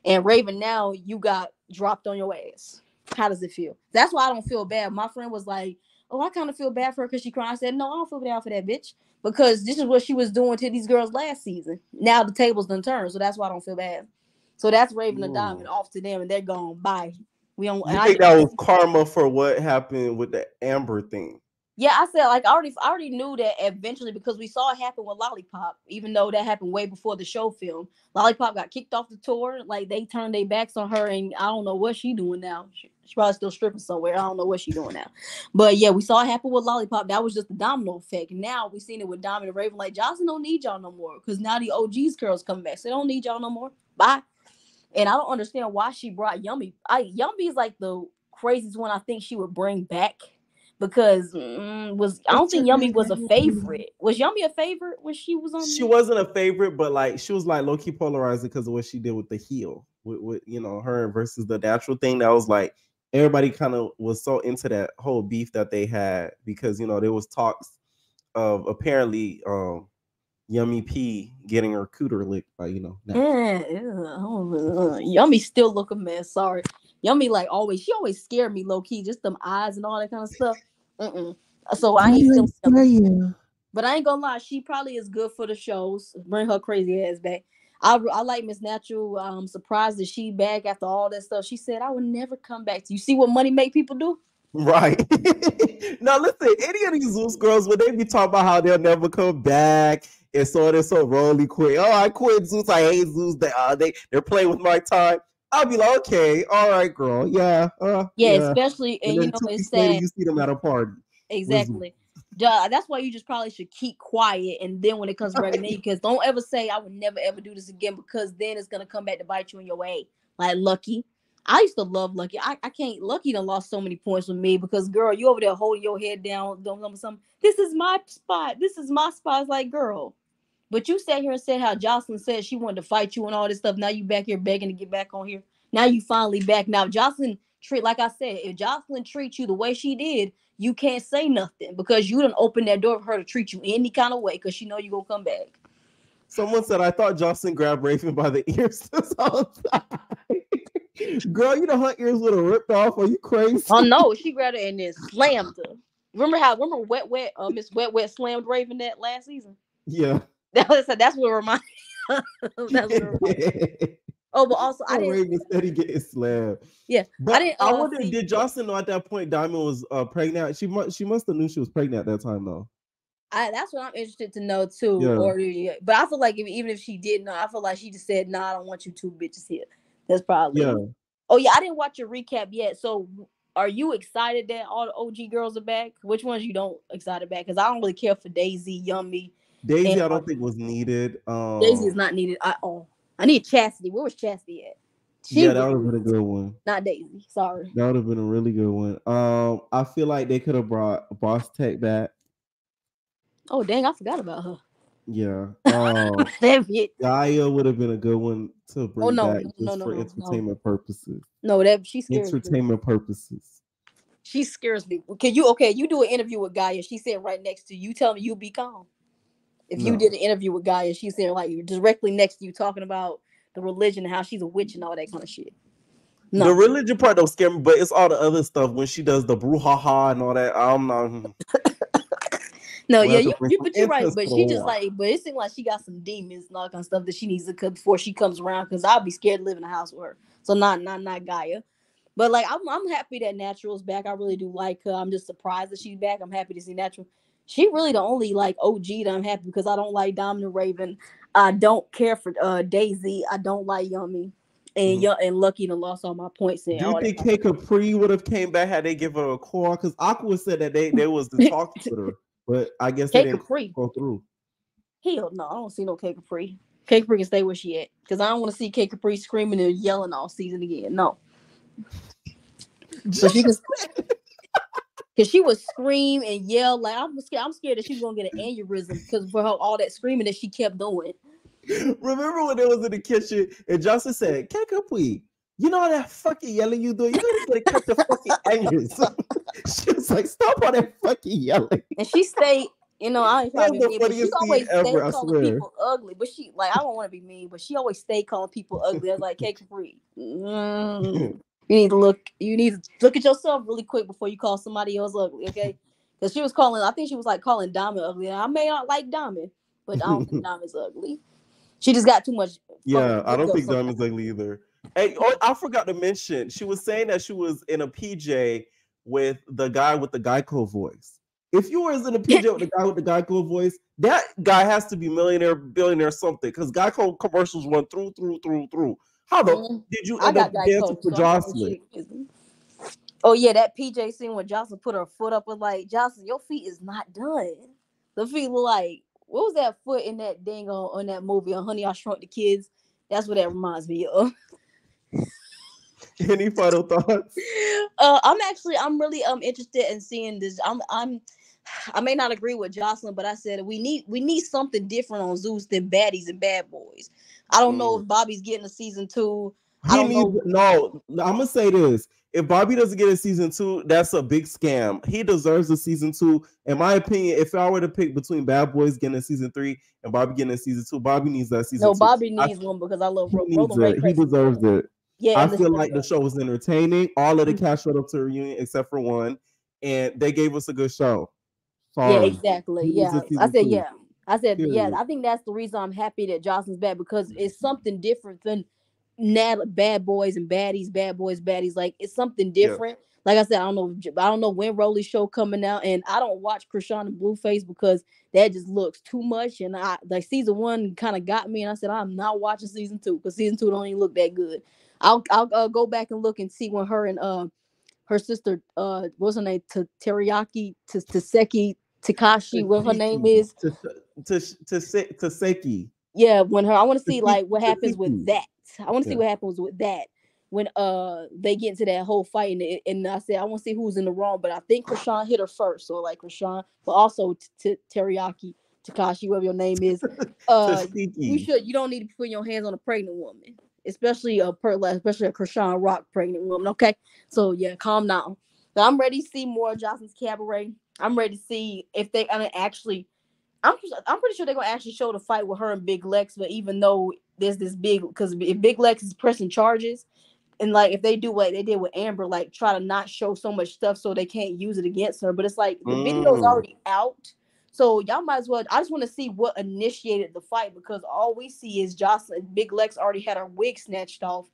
and Raven, now you got dropped on your ass. How does it feel? That's why I don't feel bad. My friend was like, "Oh, I kind of feel bad for her because she cried." I said, "No, I don't feel bad for that bitch because this is what she was doing to these girls last season. Now the tables done turned, so that's why I don't feel bad." So that's Raven and Diamond off to them, and they're gone. Bye. We don't. You think that was karma for what happened with the Amber thing? Yeah, I said like I already knew that eventually because we saw it happen with Lollipop, even though that happened way before the show film. Lollipop got kicked off the tour, like they turned their backs on her, and I don't know what she doing now. She probably still stripping somewhere. I don't know what she doing now. But yeah, we saw it happen with Lollipop. That was just the domino effect. Now we seen it with Diamond and Raven. Like Johnson don't need y'all no more because now the OGs girls coming back, so they don't need y'all no more. Bye. And I don't understand why she brought Yummy. Yummy is like the craziest one I think she would bring back because I don't think Yummy was a favorite. Was Yummy a favorite when she was on? She wasn't a favorite, but like she was like low key polarizing because of what she did with the heel, with you know her versus the natural thing. That was like everybody kind of was so into that whole beef that they had because you know there was talks of apparently Yummy P getting her cooter licked by Yummy still look a mess. Sorry, Yummy like always. She always scared me low key. Just them eyes and all that kind of stuff. So I ain't still. But I ain't gonna lie, she probably is good for the shows. Bring her crazy ass back. I like Miss Natural. I'm surprised that she back after all that stuff. She said I would never come back. You see what money make people do? Right. Now listen, any of these Zeus girls, when they be talking about how they'll never come back and so on and so rolly quit. Oh, I quit Zeus. I hate Zeus. They're playing with my time. I'll be like, okay, all right, girl. Yeah. Yeah, especially and you know it's sad. You see them at a party. Exactly. That's why you just probably should keep quiet, and then when it comes back, because don't ever say I would never ever do this again, because then it's gonna come back to bite you in your way. Like Lucky, I used to love Lucky. I can't. Lucky done lost so many points with me because girl, you over there holding your head down, doing something. This is my spot. This is my spot. It's like girl, but you sat here and said how Joseline said she wanted to fight you and all this stuff. Now you back here begging to get back on here. Now you finally back. Now Joseline like I said, if Joseline treats you the way she did, you can't say nothing because you done open that door for her to treat you any kind of way because she know you gonna come back. Someone said I thought Joseline grabbed Raven by the ears this whole time. Girl, you know her ears would have ripped off. Are you crazy? Oh no, she grabbed her and then slammed her. Remember Miss Wet slammed Raven that last season? Yeah. That's what reminded. Oh, but also I didn't. Raven said he getting slammed. Yeah, but I wonder did Joseline know at that point Diamond was pregnant? She must have knew she was pregnant at that time though. That's what I'm interested to know too. Yeah. But I feel like even if she did know, I feel like she just said, "Nah, I don't want you two bitches here." That's probably. Yeah. Oh yeah, I didn't watch your recap yet. So, are you excited that all the OG girls are back? Which ones you don't excited back? Because I don't really care for Daisy, Yummy. Daisy, I don't think was needed. Daisy is not needed at all. I need Chastity. Where was Chastity at? That would have been a good one. Not Daisy. Sorry. That would have been a really good one. I feel like they could have brought Boss Tech back. Oh dang, I forgot about her. Yeah. Gaia would have been a good one to bring back for entertainment purposes. No, she scares entertainment purposes. She scares me. You do an interview with Gaia. She's sitting right next to you. You tell me you'll be calm. If you did an interview with Gaia, she's sitting like directly next to you talking about the religion and how she's a witch and all that kind of shit. No. The religion part don't scare me, but it's all the other stuff when she does the brouhaha and all that. I'm not. No, yeah, you're right, but she just but it seems like she got some demons and all that kind of stuff that she needs to cut before she comes around. Because I'll be scared to live in a house with her. So not Gaia, but like I'm happy that Natural's back. I really do like her. I'm just surprised that she's back. I'm happy to see Natural. She really the only like OG that I'm happy because I don't like Diamond and Raven. I don't care for Daisy. I don't like Yummy. And and Lucky done lost all my points. Do you think K Capri would have came back had they give her a call? Because Aqua said that they was to talk to her. But I guess they didn't go through. Hell no, I don't see no K Capri. K Capri can stay where she at. Because I don't want to see K Capri screaming and yelling all season again. No. So she can, because she would scream and yell like I'm scared that she was gonna get an aneurysm because for her all that screaming that she kept doing. Remember when they was in the kitchen and Johnson said, K Capri, you know that fucking yelling you do? You gotta cut the fucking aneurysm. She was like, stop all that fucking yelling. And she stayed, I ain't trying to be mean, but she always stayed calling people ugly. But she, like, I don't want to be mean, but she always stayed calling people ugly. I was like, K Capri, you need to look at yourself really quick before you call somebody else ugly, okay? Because she was calling Diamond ugly. And I may not like Diamond, but I don't think Diamond's ugly. She just got too much. Yeah, I don't think Diamond's ugly either. Hey, I forgot to mention, she was saying that she was in a PJ with the guy with the Geico voice. If you was in a PJ with the guy with the Geico voice, that guy has to be millionaire, billionaire, something. Because Geico commercials run through. How the did you I end up got dancing Geico, for so I'm probably Joseline? shit. Oh yeah, that PJ scene when Jocelyn put her foot up was like, Jocelyn, your feet is not done. The feet look like, what was that foot in that dang on that movie on Honey I Shrunk the Kids? That's what that reminds me of. Any final thoughts? I'm really interested in seeing this. I may not agree with Jocelyn, but I said we need something different on Zeus than baddies and bad boys. I don't know if Bobby's getting a season 2. I don't know. No, I'm gonna say this. If Bobby doesn't get a season 2, that's a big scam. He deserves a season 2. In my opinion, if I were to pick between Bad Boys getting a season 3 and Bobby getting a season 2, Bobby needs that season 2. No, Bobby needs one because I love Roland Ray. He deserves it. Yeah, I feel like the show was entertaining. All of the cast showed up to the reunion except for one, and they gave us a good show. Sorry. Yeah, exactly. Yeah, I said yeah. I said yeah. I think that's the reason I'm happy that Jocelyn's back because it's something different than bad boys and baddies, bad boys, baddies. Like it's something different. Yeah. Like I said, I don't know when Rolly's show coming out, and I don't watch Chrisean and Blueface because that just looks too much. And I like season 1 kind of got me, and I said I'm not watching season 2 because season 2 don't even look that good. I'll go back and look and see when her and her sister what's her name Teriyaki Taseki Takashi, what her name is. Taseki. Yeah, when I want to see like what happens with that. I want to see what happens with that when they get into that whole fight and I said I want to see who's in the wrong, but I think Chrisean hit her first, so like Chrisean, but also Teriyaki Takashi, whatever your name is. You don't need to put your hands on a pregnant woman, especially especially a Chrisean Rock pregnant woman. Okay, so yeah, calm down. But I'm ready to see more of Jocelyn's Cabaret. I'm ready to see if they're gonna actually. I'm pretty sure they're gonna actually show the fight with her and Big Lex, but even though there's this because if Big Lex is pressing charges, and like if they do what they did with Amber, like try to not show so much stuff so they can't use it against her, but it's like the video's already out, so y'all might as well. I just want to see what initiated the fight because all we see is Jocelyn. Big Lex already had her wig snatched off,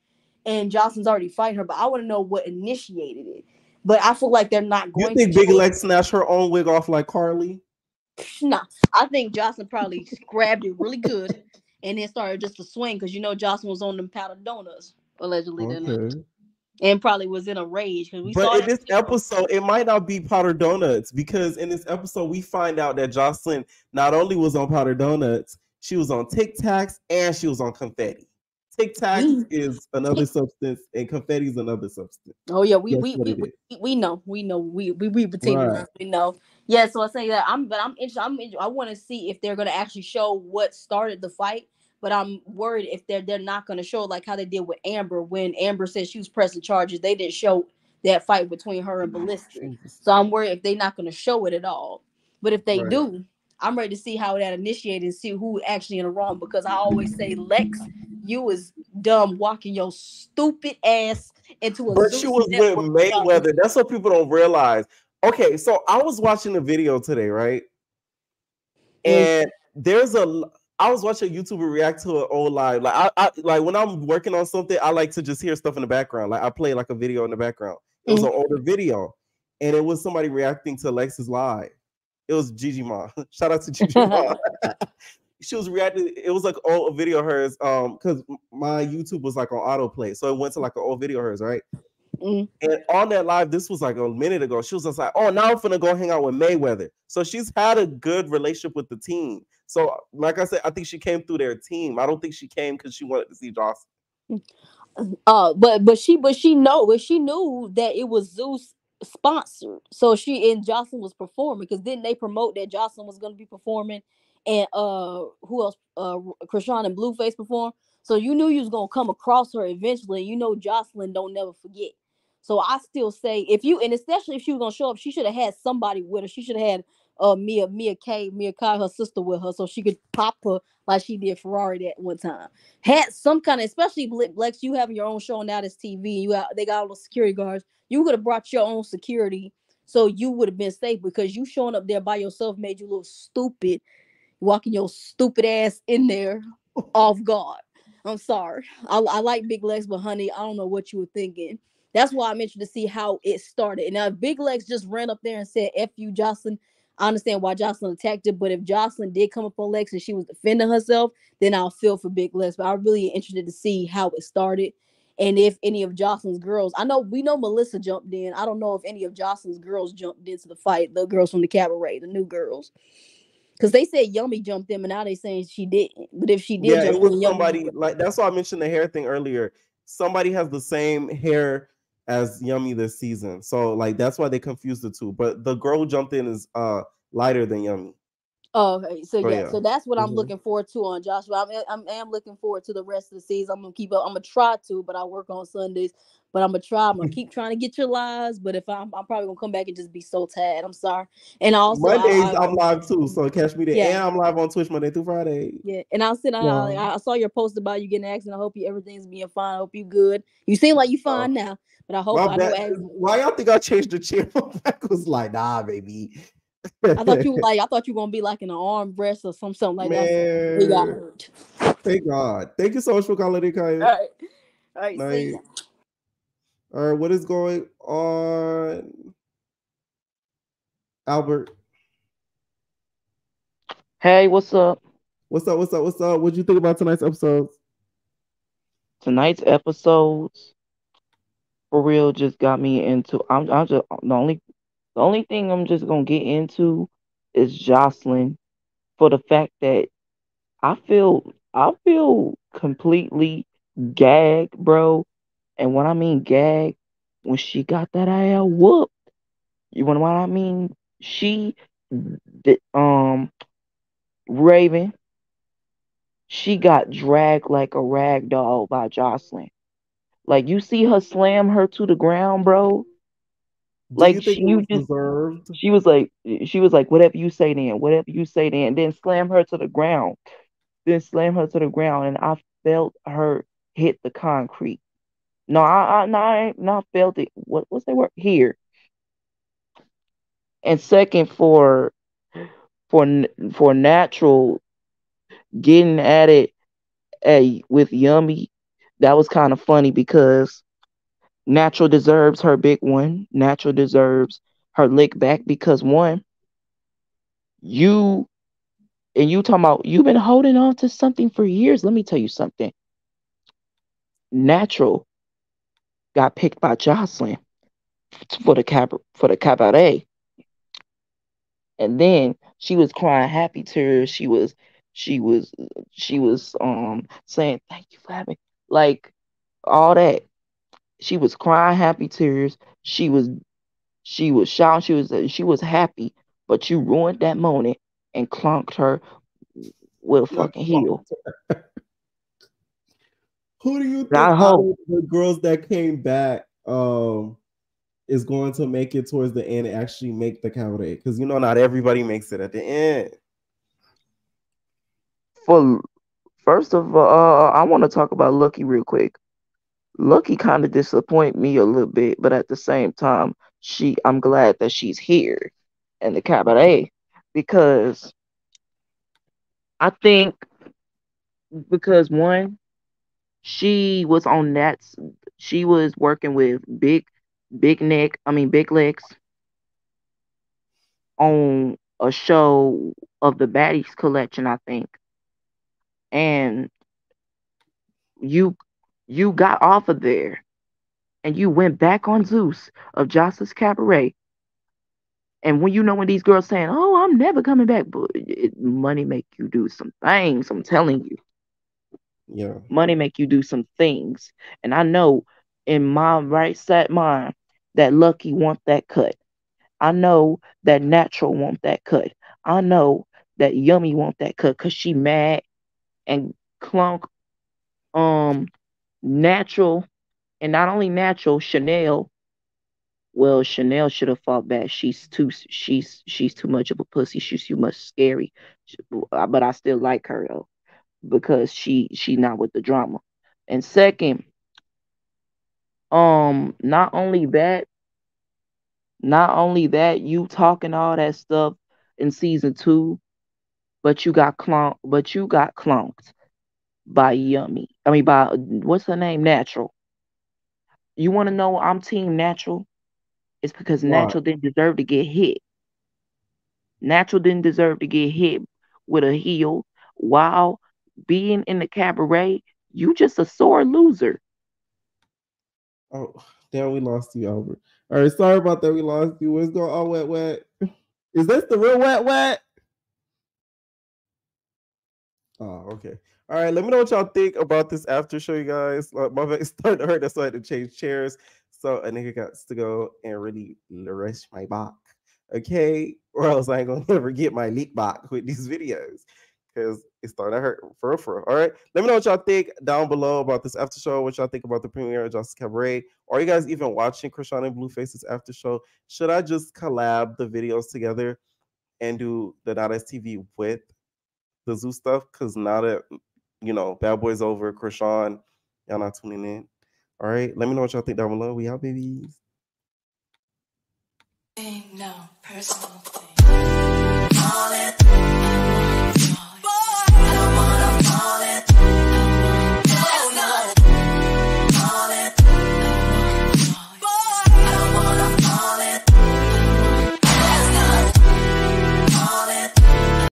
and Jocelyn's already fighting her, but I want to know what initiated it. But I feel like they're not going. You think Big Lex snatched her own wig off like Carly? Nah, I think Jocelyn probably grabbed it really good and then started just to swing because Jocelyn was on them powdered donuts allegedly that night, and probably was in a rage because we saw. But in this episode, it might not be powdered donuts because in this episode we find out that Jocelyn not only was on powdered donuts, she was on Tic Tacs and she was on confetti. Tic Tacs is another substance and confetti is another substance. Oh yeah, we know we right. We know. Yeah, so I say that I'm interested. I want to see if they're gonna actually show what started the fight, but I'm worried if they're not gonna show like how they did with Amber when Amber said she was pressing charges. They didn't show that fight between her and Ballistic, so I'm worried if they're not gonna show it at all. But if they do, I'm ready to see how that initiated and see who actually in the wrong because I always say Lex, you is dumb walking your stupid ass into a. But she was with Mayweather. That's what people don't realize. Okay, so I was watching a video today, right? And I was watching a YouTuber react to an old live. Like I like when I'm working on something, I like to just hear stuff in the background. Like I play like a video in the background. It was an older video, and it was somebody reacting to Lex's live. It was Gigi Ma. Shout out to Gigi Ma. She was reacting. It was like a video of hers. Because my YouTube was like on autoplay, so it went to like an old video of hers, right? And on that live, this was like a minute ago. She was just like, "Oh, now I'm gonna go hang out with Mayweather." So she's had a good relationship with the team. So, like I said, I think she came through their team. I don't think she came because she wanted to see Jocelyn. But she knew that it was Zeus sponsored. So she and Jocelyn was performing because didn't they promote that Jocelyn was going to be performing and who else? Chrisean and Blueface performed. So you knew you was gonna come across her eventually. Jocelyn don't never forget. So I still say and especially if she was gonna show up, she should have had somebody with her. She should have had Mia Kai, her sister with her, so she could pop her like she did Ferrari that one time. Had some kind of, especially Lex, you having your own show now this TV, they got all the security guards. You could have brought your own security, so you would have been safe because you showing up there by yourself made you look stupid, walking your stupid ass in there off guard. I'm sorry. I like Big Lex, but honey, I don't know what you were thinking. That's why I'm interested to see how it started. And now if Big Lex just ran up there and said, "F you, Jocelyn," I understand why Joseline attacked her, but if Joseline did come up on Lex and she was defending herself, then I'll feel for Big Lex. But I'm really interested to see how it started. And if any of Joseline's girls, we know Melissa jumped in. I don't know if any of Joseline's girls jumped into the fight. The girls from the cabaret, the new girls, because they said Yummy jumped in, and now they saying she didn't. But if she did Yeah, it jump was in, Yummy. somebody like that's why I mentioned the hair thing earlier. Somebody has the same hair as Yummy this season, so like that's why they confused the two. But the girl who jumped in is lighter than Yummy. Oh, okay. So So yeah, yeah. so that's what I'm Mhm. looking forward to on Joshua. I am looking forward to the rest of the season. I'm gonna keep up. I'm gonna try to, but I work on Sundays. But I'm gonna try. I'm gonna keep trying to get your lives. But if I'm probably gonna come back and just be so tired. I'm sorry. And also, Mondays I'm live too, so catch me there. yeah, And I'm live on Twitch Monday through Friday. yeah. And I'll sit. Yeah. I saw your post about you getting an accident. I hope everything's being fine. I hope you good. You seem like you fine now. But I hope My I know. back. Why y'all think I changed the chair? My back was like, nah, baby. I thought you like. I thought you were gonna be like in an arm rest or something like that. You got Man, hurt. thank God. Thank you so much for calling in, Kaya. All right. All right. See Night. ya. All right, what is going on, Albert? Hey, what's up? What's up? What's up? What's up? What'd you think about tonight's episode? Tonight's episodes for real just got me into. I'm just the only thing I'm just gonna get into is Jocelyn for the fact that I feel completely gagged, bro. And when I mean gagged, when she got that ass whooped, you know what I mean? She, Raven, she got dragged like a rag doll by Jocelyn. Like you see her slam her to the ground, bro. Do Like you think it was deserved? she was like, whatever you say then, whatever you say then slam her to the ground. Then slam her to the ground and I felt her hit the concrete. No, I ain't not felt it. What's that word? Here. And second for natural getting at it with Yummy, that was kind of funny because Natural deserves her big one. Natural deserves her lick back because one, you you talking about you've been holding on to something for years. Let me tell you something. Natural got picked by Jocelyn for the cabaret, and then she was crying happy tears. She was she was saying thank you for having like all that. She was crying happy tears. She was shouting. She was happy, but you ruined that moment and clunked her with a fucking heel. Who do you And think I out hope of the girls that came back is going to make it towards the end and actually make the cabaret? Because you know not everybody makes it at the end. for first of all, I want to talk about Lucky real quick. Lucky kind of disappoint me a little bit, but at the same time, I'm glad that she's here in the cabaret because I think because one, she was on that she was working with Big Legs on a show of the Baddies collection, I think. And you you got off of there and you went back on Zeus of Jocelyn's Cabaret. And when when these girls saying, "Oh, I'm never coming back," but money make you do some things. I'm telling you, Yeah. money make you do some things. And I know in my right set mind that Lucky want that cut. I know that Natural want that cut. I know that Yummy want that cut because she mad and clunk Natural and not only Natural, Chanel. Well, Chanel should have fought back. She's too much of a pussy. She's too much scary. But I still like her though because she not with the drama. And second, not only that, you talking all that stuff in season 2, but you got clonked by Yummy. I mean by what's her name? Natural. You want to know I'm team Natural? It's because Why? Natural didn't deserve to get hit. Natural didn't deserve to get hit with a heel while being in the cabaret. You just a sore loser. Oh, damn, we lost you, Albert. All right, sorry about that. We lost you. What's going on, Wet Wet? Is this the real Wet Wet? Oh, okay. All right, let me know what y'all think about this after show, you guys. My back starting to hurt, that's why I had to change chairs. So a nigga got to go and really rest my back, okay? Or else I ain't gonna never get my leak back with these videos because it started to hurt for real. All right, let me know what y'all think down below about this after show. What y'all think about the premiere of Justice Cabaret? Are you guys even watching Chrisean and Blueface's after show? Should I just collab the videos together and do the Not TV with the Zoo stuff? Because now that Bad Boys over, Chrisean, y'all not tuning in. All right, let me know what y'all think down below. We out, babies. Ain't no personal thing.